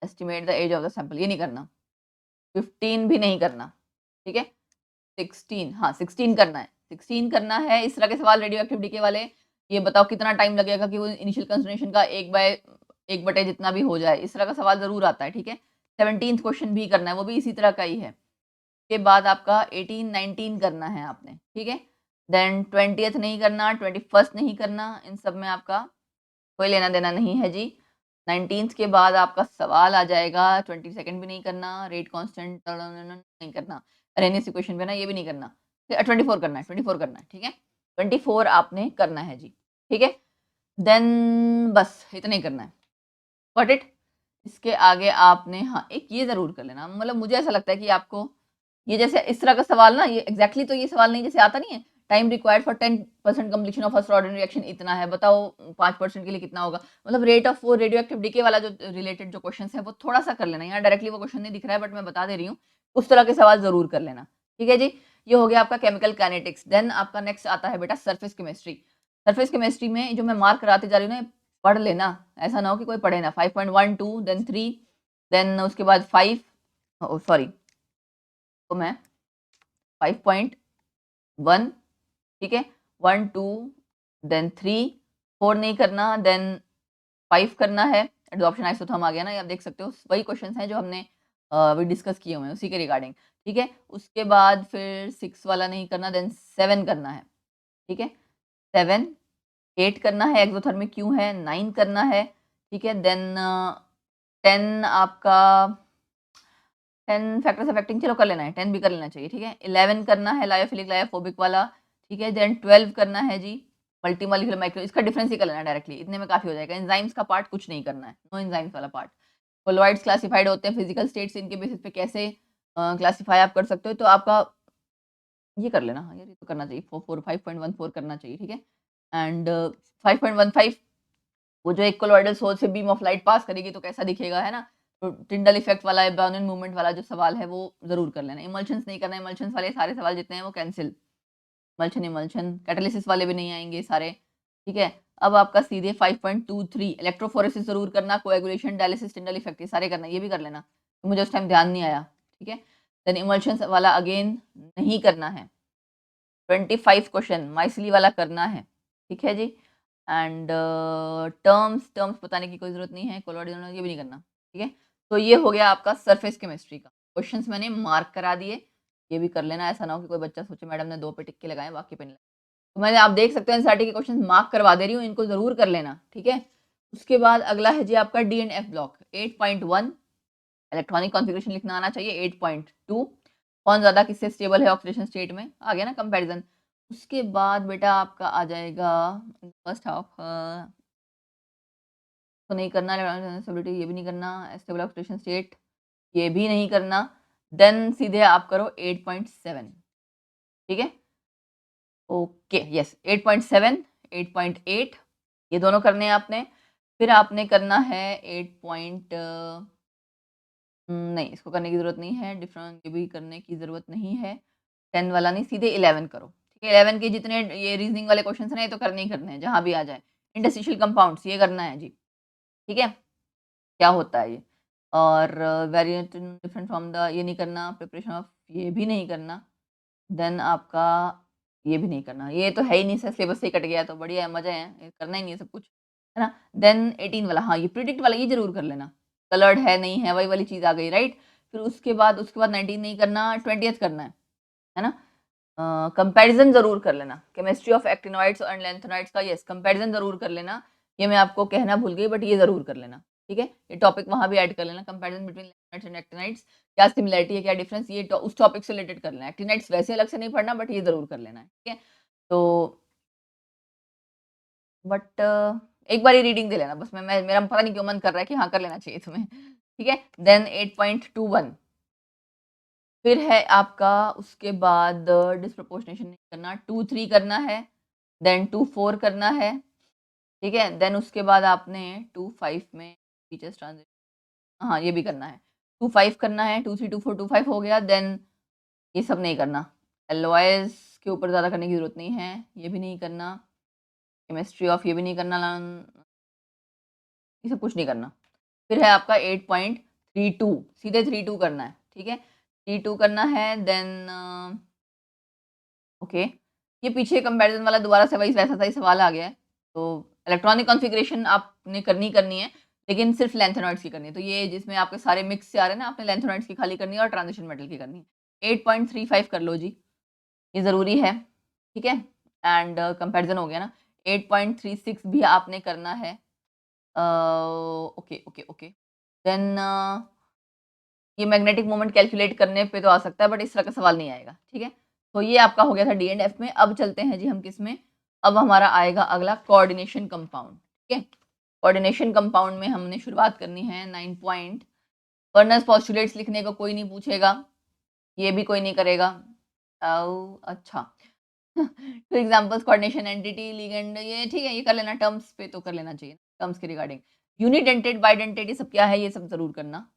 estimate the age of the sample, ये नहीं करना। 15 भी नहीं करना, ठीक है। 16, हाँ 16 करना है, 16 करना है। इस तरह के सवाल रेडियो एक्टिविटी के वाले, ये बताओ कितना टाइम लगेगा कि वो इनिशियल कंसंट्रेशन का 1/1 जितना भी हो जाए, इस तरह का सवाल जरूर आता है, ठीक है। 17th क्वेश्चन भी करना है, वो भी इसी तरह का ही है। के बाद आपका 18, 19 करना है आपने, ठीक है। देन 20th नहीं करना, 21st नहीं करना, इन सब में आपका कोई लेना देना नहीं है जी। 19th के बाद आपका सवाल आ जाएगा, 22nd भी नहीं करना, रेट कांस्टेंट नहीं करना, अरेनियस इक्वेशन पे ना ये भी नहीं करना। 24 करना है, 24 करना है, ठीक है। 24 आपने करना है जी, ठीक है। देन बस इतना ही करना है, गॉट इट। इसके आगे आपने हाँ एक ये जरूर कर लेना, मतलब मुझे ऐसा लगता है कि आपको ये जैसे इस तरह का सवाल ना, ये एग्जैक्टली तो ये सवाल नहीं जैसे आता नहीं है, time required for 10% completion of first order reaction इतना है, बताओ 5% के लिए कितना होगा, मतलब रेट ऑफ वो रेडियो एक्टिव डीके वाला जो रिलेटेड जो क्वेश्चन है वो थोड़ा सा कर लेना। यहाँ डायरेक्टली वो क्वेश्चन नहीं दिख रहा है बट मैं बता दे रही हूँ, उस तरह के सवाल जरूर कर लेना। ठीक है जी, ये हो गया आपका केमिकल काइनेटिक्स। देन आपका नेक्स्ट आता है बेटा सरफेस केमिस्ट्री। सरफेस केमिस्ट्री में जो मैं मार्क कराते जा रही हूँ ना, पढ़ लेना, ऐसा ना हो कि कोई पढ़े ना। 5.12 देन 3 देन उसके बाद 5, सॉरी तो मैं 5.1, ठीक है, 1 2 देन 3 4 नहीं करना, देन 5 करना है। एडसॉर्प्शन आइसोथर्म आ गया ना, ये आप देख सकते हो, वही क्वेश्चंस हैं जो हमने अभी डिस्कस किए हुए हैं उसी के रिगार्डिंग। ठीक है, उसके बाद फिर 6 वाला नहीं करना, देन 7 करना है। ठीक है, 7 8 करना है, एक्सोथर्मिक क्यों है, 9 करना है। ठीक है, देन 10 आपका 10 फैक्टर्स अफेक्टिंग, चलो कर लेना है, 10 भी कर लेना चाहिए। ठीक है, 11 करना है लायोफिलिक लायोफोबिक वाला। ठीक है, देन 12 करना है जी मल्टीमॉलिक्यूलर माइक्रो, इसका डिफरेंस ही कर लेना डायरेक्टली, इतने में काफी हो जाएगा। एंजाइम्स का पार्ट कुछ नहीं करना है, नो एंजाइम्स वाला पार्ट। कोलोइड्स क्लासिफाइड होते हैं फिजिकल स्टेट से, इनके बेसिस पे कैसे क्लासिफाई आप कर सकते हो, तो आपका ये कर लेना, यार ये तो करना चाहिए, 5.14 करना चाहिए। ठीक है, एंड 5.15 वो जो एक कोलॉइडल सोर्स से बीम ऑफ लाइट पास करेगी तो कैसा दिखेगा, है ना। तो टिंडल इफेक्ट वाला, ब्राउनियन मूवमेंट वाला जो सवाल है वो जरूर कर लेना। इमल्शंस नहीं करना, इमल्शंस वाले सारे सवाल जितने हैं वो कैंसिल, इमल्शन इमल्शन कैटालिसिस वाले भी नहीं आएंगे सारे। ठीक है, अब आपका सीधे 5.23 इलेक्ट्रोफोरेसिस जरूर करना, कोएगुलेशन डायलिसिस टिंडल इफेक्ट ये सारे करना, ये भी कर लेना, तो मुझे उस टाइम ध्यान नहीं आया। ठीक है, देन इमल्शंस वाला अगेन नहीं करना है। 25 क्वेश्चन माइसली वाला करना है। ठीक है जी, एंड टर्म्स टर्म्स बताने की कोई जरूरत नहीं है, कोलॉइड ये भी नहीं करना। ठीक है, तो ये हो गया आपका सरफेस केमिस्ट्री का, क्वेश्चंस मैंने मार्क करा दिए, ये भी कर लेना, ऐसा ना हो कि कोई बच्चा सोचे मैडम ने 2 पे टिक के लगाए बाकी पे नहीं लगाए। तो मैंने, आप देख सकते हैं एनसीईआरटी के क्वेश्चन मार्क करवा दे रही हूँ, इनको जरूर कर लेना। ठीक है, उसके बाद अगला है जी आपका D and f block. 8.1 electronic configuration लिखना आना चाहिए। 8.2 कौन ज़्यादा किससे स्टेबल है ऑक्सीडेशन स्टेट में, आ गया ना कंपैरिजन। उसके बाद बेटा आपका आ जाएगा फर्स्ट हाफ, तो नहीं करना, स्टेबिलिटी ये भी नहीं करना, स्टेबल ऑक्सीडेशन स्टेट ये भी नहीं करना। देन सीधे आप करो 8.7। ठीक है, ओके यस 8.7 8.8 ये दोनों करने हैं आपने। फिर आपने करना है 8 पॉइंट, नहीं इसको करने की ज़रूरत नहीं है, डिफरेंट ये भी करने की ज़रूरत नहीं है। 10 वाला नहीं, सीधे 11 करो। ठीक है, 11 के जितने ये रीजनिंग वाले क्वेश्चन हैं ये तो करने ही करने हैं, जहाँ भी आ जाए। इंटरस्टिशियल कंपाउंड्स ये करना है जी। ठीक है, क्या होता है ये, और वेरिएंट डिफरेंट फ्रॉम द ये नहीं करना, प्रिपरेशन ऑफ ये भी नहीं करना। देन आपका ये भी नहीं करना, ये तो है ही नहीं, सिलेबस से ही कट गया, तो बढ़िया है, मज़ा है, ये करना ही नहीं है सब कुछ, है ना। देन 18 वाला, हाँ ये प्रिडिक्ट वाला ये ज़रूर कर लेना, कलर्ड है नहीं है वही वाली चीज़ आ गई, राइट। फिर उसके बाद 19 नहीं करना, 20th करना है ना। कंपैरिजन ज़रूर कर लेना, केमिस्ट्री ऑफ एक्टिनोइड्स एंड लैंथेनोइड्स का, यस कंपैरिजन ज़रूर कर लेना। ये मैं आपको कहना भूल गई बट ये ज़रूर कर लेना। ठीक है, ये टॉपिक वहाँ भी ऐड कर लेना, कंपैरिजन बिटवीन लैंथेनोइड्स एंड एक्टिनाइड्स, क्या सिमिलरिटी है क्या डिफरेंस, ये उस टॉपिक से रिलेटेड कर लेना। एक्टिनाइड्स वैसे अलग से नहीं पढ़ना बट ये ज़रूर कर लेना है। ठीक है, तो बट एक बार ही रीडिंग दे लेना बस, मैं मेरा पता नहीं क्यों मन कर रहा है कि हाँ कर लेना चाहिए तुम्हें। ठीक है, देन 8.21 फिर है आपका, उसके बाद डिस्प्रपोर्शनेशन नहीं करना, 2 3 करना है, देन 2 4 करना है। ठीक है, देन उसके बाद आपने 2 5 में फीचर्स ट्रांजिशन, हाँ ये भी करना है, 2 5 करना है, 2 3 2 4 2 5 हो गया। देन ये सब नहीं करना, एलओआईज के ऊपर ज़्यादा करने की ज़रूरत नहीं है, ये भी नहीं करना, केमिस्ट्री ऑफ ये भी नहीं करना, ये सब कुछ नहीं करना। फिर है आपका 8.32 सीधे 32 करना है। ठीक है, 32 करना है, देन ओके, ये पीछे कंपैरिजन वाला दोबारा से वही वैसा सा ही सवाल आ गया है। तो इलेक्ट्रॉनिक कॉन्फ़िगरेशन आपने करनी करनी है, लेकिन सिर्फ लेंथेनॉइड्स की करनी है, तो ये जिसमें आपके सारे मिक्स से आ रहे हैं ना, आपने लेंथेनॉइड्स की खाली करनी है और ट्रांजिशन मेटल की करनी है। 8.35 कर लो जी, ये ज़रूरी है। ठीक है, एंड कंपैरिजन हो गया ना। 8.36 भी आपने करना है। ओके ओके ओके, देन ये मैग्नेटिक मोमेंट कैलकुलेट करने पे तो आ सकता है बट इस तरह का सवाल नहीं आएगा। ठीक है, तो ये आपका हो गया था डी एंड एफ में। अब चलते हैं जी हम किस में, अब हमारा आएगा अगला कोऑर्डिनेशन कंपाउंड। ठीक है, कोऑर्डिनेशन कंपाउंड में हमने शुरुआत करनी है 9 पॉइंट। वर्नर्स पोस्टुलेट्स लिखने को कोई नहीं पूछेगा, ये भी कोई नहीं करेगा। अच्छा। To examples coordination entity ligand, ये ठीक है, ये कर लेना, टर्म्स पे तो कर लेना चाहिए, टर्म्स के रिगार्डिंग। यूनिडेंटेड बाइडेंटेड ये सब क्या है, ये सब जरूर करना।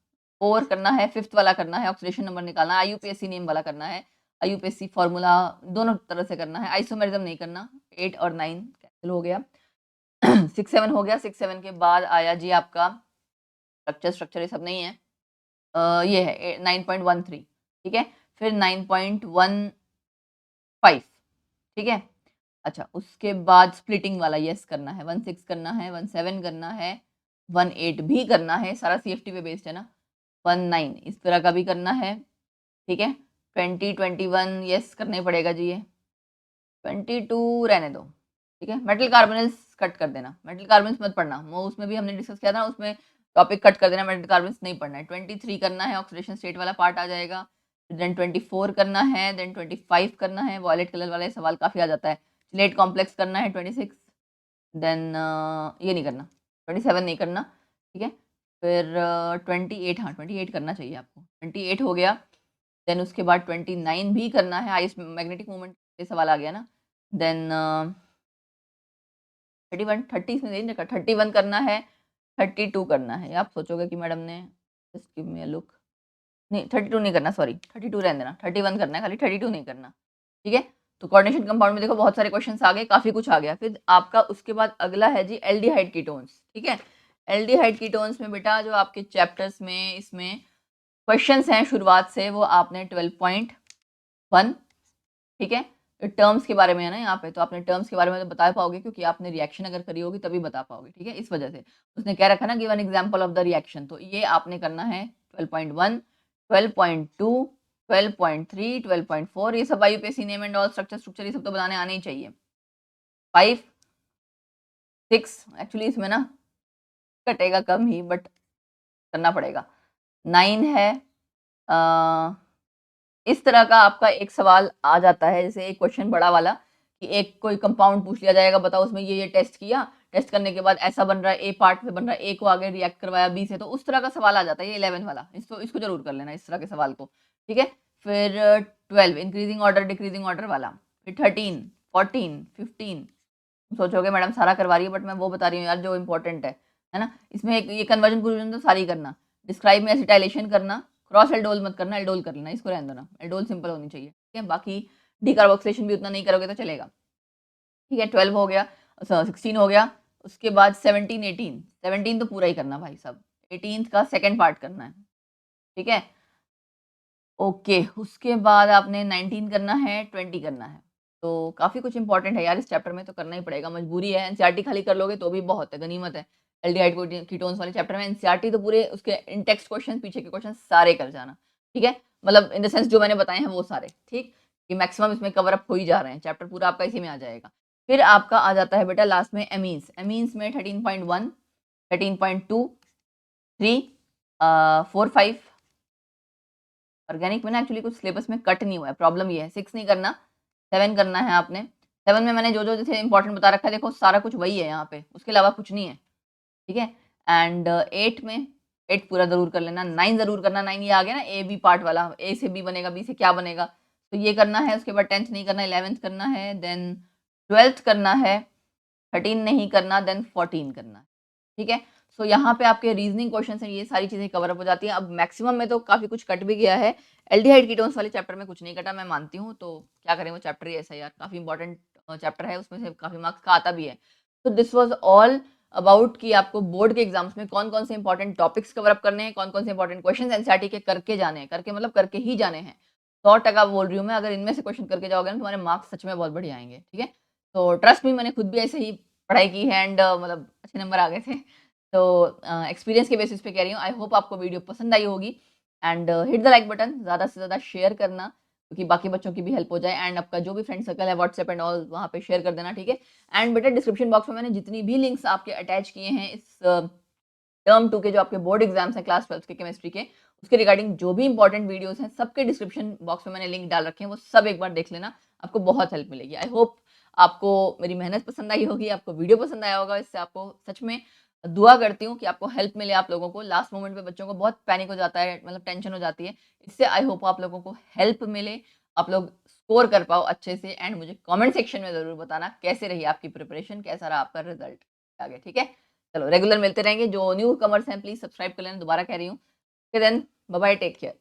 और करना है, फिफ्थ वाला करना है, ऑक्सीडेशन नंबर निकालना, आईयूपीएससी नेम वाला करना है, आईयूपीएससी फॉर्मूला दोनों तरह से करना है, आइसोमेरिज्म नहीं करना। 8 और 9 कैंसिल हो गया। 6 7 हो गया। 6 7 के बाद आया जी आपका स्ट्रक्चर, स्ट्रक्चर ये सब नहीं है। ये है 9.13, ठीक है। फिर 9.15, ठीक है। अच्छा, उसके बाद स्प्लिटिंग वाला यस करना है, 16 करना है, 17 करना है, 18 भी करना है, सारा सीएफटी पे बेस्ड है ना। 19 इस तरह का भी करना है, ठीक है। 20 21 यस करना ही पड़ेगा जी ये। 22 रहने दो, ठीक है। मेटल कार्बोनिल्स कट कर देना, मेटल कार्बोनिल्स मत पढ़ना, वो उसमें भी हमने डिस्कस किया था, उसमें टॉपिक कट कर देना, मेटल कार्बोनिल्स नहीं पढ़ना है। 23 करना है, ऑक्सीडेशन स्टेट वाला पार्ट आ जाएगा। देन 24 करना है, देन 25 करना है, वॉयलेट कलर वाला सवाल काफ़ी आ जाता है। चिलेट कॉम्प्लेक्स करना है 26, देन ये नहीं करना, 27 नहीं करना, ठीक है। फिर 28, हाँ 28 करना चाहिए आपको, 28 हो गया। देन उसके बाद 29 भी करना है, आइस मैग्नेटिक मूवमेंट ये सवाल आ गया ना। देन 31, 30 में नहीं रखा, 31 करना है, 32 करना है। आप सोचोगे कि मैडम ने, just give me a look, नहीं 32 नहीं करना, सॉरी 32 रहने देना, 31 करना है खाली, 32 नहीं करना, ठीक है। तो कोऑर्डिनेशन कंपाउंड में देखो बहुत सारे क्वेश्चंस आ गए, काफी कुछ आ गया। फिर आपका उसके बाद अगला है जी एल्डिहाइड कीटोन्स, ठीक है। एल्डिहाइड कीटोन्स में बेटा जो आपके चैप्टर्स में इसमें क्वेश्चंस हैं शुरुआत से, वो आपने 12.1, ठीक है। तो टर्म्स के बारे में है ना यहाँ पे, तो आपने टर्म्स के बारे में तो बता पाओगे, क्योंकि आपने रिएक्शन अगर करी होगी तभी बता पाओगे, ठीक है। इस वजह से उसने क्या रखा ना, given example of the reaction, तो ये आपने करना है 12.1, 12.2, 12.3, 12.4, ये सब आईयूपीएससी name and all, structure structure ये सब तो बनाने आने ही चाहिए। 5 6 एक्चुअली इसमें ना कटेगा कम ही, बट करना पड़ेगा। 9 है, इस तरह का आपका एक सवाल आ जाता है, जैसे एक क्वेश्चन बड़ा वाला कि एक कोई कंपाउंड पूछ लिया जाएगा, बताओ उसमें ये टेस्ट किया, टेस्ट करने के बाद ऐसा बन रहा है, ए पार्ट में बन रहा है, ए को आगे रिएक्ट करवाया बी से, तो उस तरह का सवाल आ जाता है। ये 11 वाला, इसको जरूर कर लेना, इस तरह के सवाल को, ठीक है। फिर 12 इंक्रीजिंग ऑर्डर डिक्रीजिंग ऑर्डर वाला, फिर 13 14 15, सोचोगे मैडम सारा करवा रही है, बट मैं वो बता रही हूँ यार जो इंपॉर्टेंट है ना। इसमें एक ये कन्वर्जन कंक्लूजन तो सारी करना, डिस्क्राइब में एसिटाइलेशन करना, क्रॉस एल्डोल मत करना, एल्डोल कर लेना, इसको रहने देना, एल्डोल सिंपल होनी चाहिए, ठीक है। बाकी डीकार्बोक्सिलेशन भी उतना नहीं करोगे तो चलेगा, ठीक है। 12 हो गया, 16 हो गया। उसके बाद 17 18, 17 तो पूरा ही करना भाई साहब, 18 का सेकेंड पार्ट करना है, ठीक है। ओके, उसके बाद आपने 19 करना है, 20 करना है। तो काफ़ी कुछ इंपॉर्टेंट है यार इस चैप्टर में, तो करना ही पड़ेगा, मजबूरी है। एनसीईआरटी खाली कर लोगे तो भी बहुत है, गनीमत है। एल्डिहाइड कीटोन्स वाले चैप्टर में एनसीईआरटी तो पूरे उसके इन टेक्स्ट क्वेश्चन, पीछे के क्वेश्चन सारे कर जाना, ठीक है। मतलब इन द सेंस जो मैंने बताए हैं वो सारे, ठीक, कि मैक्सिमम इसमें कवर अप हो ही जा रहे हैं, चैप्टर पूरा आपका इसी में आ जाएगा। फिर आपका आ जाता है बेटा लास्ट में एमीन्स, एमीन्स में 13.1, 13.2, 3, 4 5, ऑर्गेनिक में ना एक्चुअली कुछ सिलेबस में कट नहीं हुआ है, प्रॉब्लम ये है। 6 नहीं करना, 7 करना है आपने। 7 में मैंने जो जो जैसे इंपॉर्टेंट बता रखा है, देखो सारा कुछ वही है यहाँ पे, उसके अलावा कुछ नहीं है, ठीक है। एंड 8 में 8 पूरा जरूर कर लेना। 9 जरूर करना, 9 ये आ गया ना ए बी पार्ट वाला, ए से बी बनेगा, बी से क्या बनेगा, तो ये करना है। उसके बाद 10th नहीं करना, 11th करना है, देन 12th करना है, 13 नहीं करना, देन 14 करना है, ठीक है। सो यहाँ पे आपके रीजनिंग क्वेश्चन हैं, ये सारी चीजें कवर अप हो जाती हैं। अब मैक्सिमम में तो काफी कुछ कट भी गया है, एल्डिहाइड कीटोन्स वाले चैप्टर में कुछ नहीं कटा, मैं मानती हूँ, तो क्या करें, वो चैप्टर ही ऐसा यार, काफी इंपॉर्टेंट चैप्टर है, उसमें से काफी मार्क्स का आता भी है। तो दिस वॉज ऑल अबाउट कि आपको बोर्ड के एग्जाम्स में कौन कौन से इंपॉर्टेंट टॉपिक्स कवर अप करने हैं, कौन कौन से इंपॉर्टेंट क्वेश्चन एनसीईआरटी के करके जाने हैं, करके मतलब करके ही जाने हैं। 100% बोल रही हूँ मैं, अगर इनमें से क्वेश्चन करके जाओगे ना, तुम्हारे मार्क्स सच में बहुत बढ़िया आएंगे, ठीक है। तो ट्रस्ट मी, मैंने खुद भी ऐसे ही पढ़ाई की है, एंड मतलब अच्छे नंबर आ गए थे। तो एक्सपीरियंस के बेसिस पे कह रही हूँ। आई होप आपको वीडियो पसंद आई होगी, and hit the like button, ज़्यादा से ज़्यादा शेयर करना, क्योंकि बाकी बच्चों की भी हेल्प हो जाए, एंड आपका जो भी फ्रेंड सर्कल है व्हाट्सएप एंड ऑल, वहाँ पे शेयर कर देना, ठीक है। एंड बेटा डिस्क्रिप्शन बॉक्स में मैंने जितनी भी लिंक्स आपके अटैच किए हैं इस टर्म 2 के जो आपके बोर्ड एग्जाम्स हैं क्लास 12 के केमिस्ट्री के, उसके रिगार्डिंग जो भी इंपॉर्टेंट वीडियोस हैं, सबके डिस्क्रिप्शन बॉक्स में मैंने लिंक डाल रखे हैं, वो सब एक बार देख लेना, आपको बहुत हेल्प मिलेगी। आई होप आपको मेरी मेहनत पसंद आई होगी, आपको वीडियो पसंद आया होगा, इससे आपको सच में दुआ करती हूँ कि आपको हेल्प मिले आप लोगों को। लास्ट मोमेंट पे बच्चों को बहुत पैनिक हो जाता है, मतलब टेंशन हो जाती है। इससे आई होप आप लोगों को हेल्प मिले, आप लोग स्कोर कर पाओ अच्छे से एंड मुझे कमेंट सेक्शन में ज़रूर बताना कैसे रही आपकी प्रिपरेशन, कैसा रहा आपका रिजल्ट आगे, ठीक है? चलो रेगुलर मिलते रहेंगे, जो न्यू कमर्स हैं प्लीज़ सब्सक्राइब कर लेना, दोबारा कह रही हूँ। Okay then, bye bye, take care.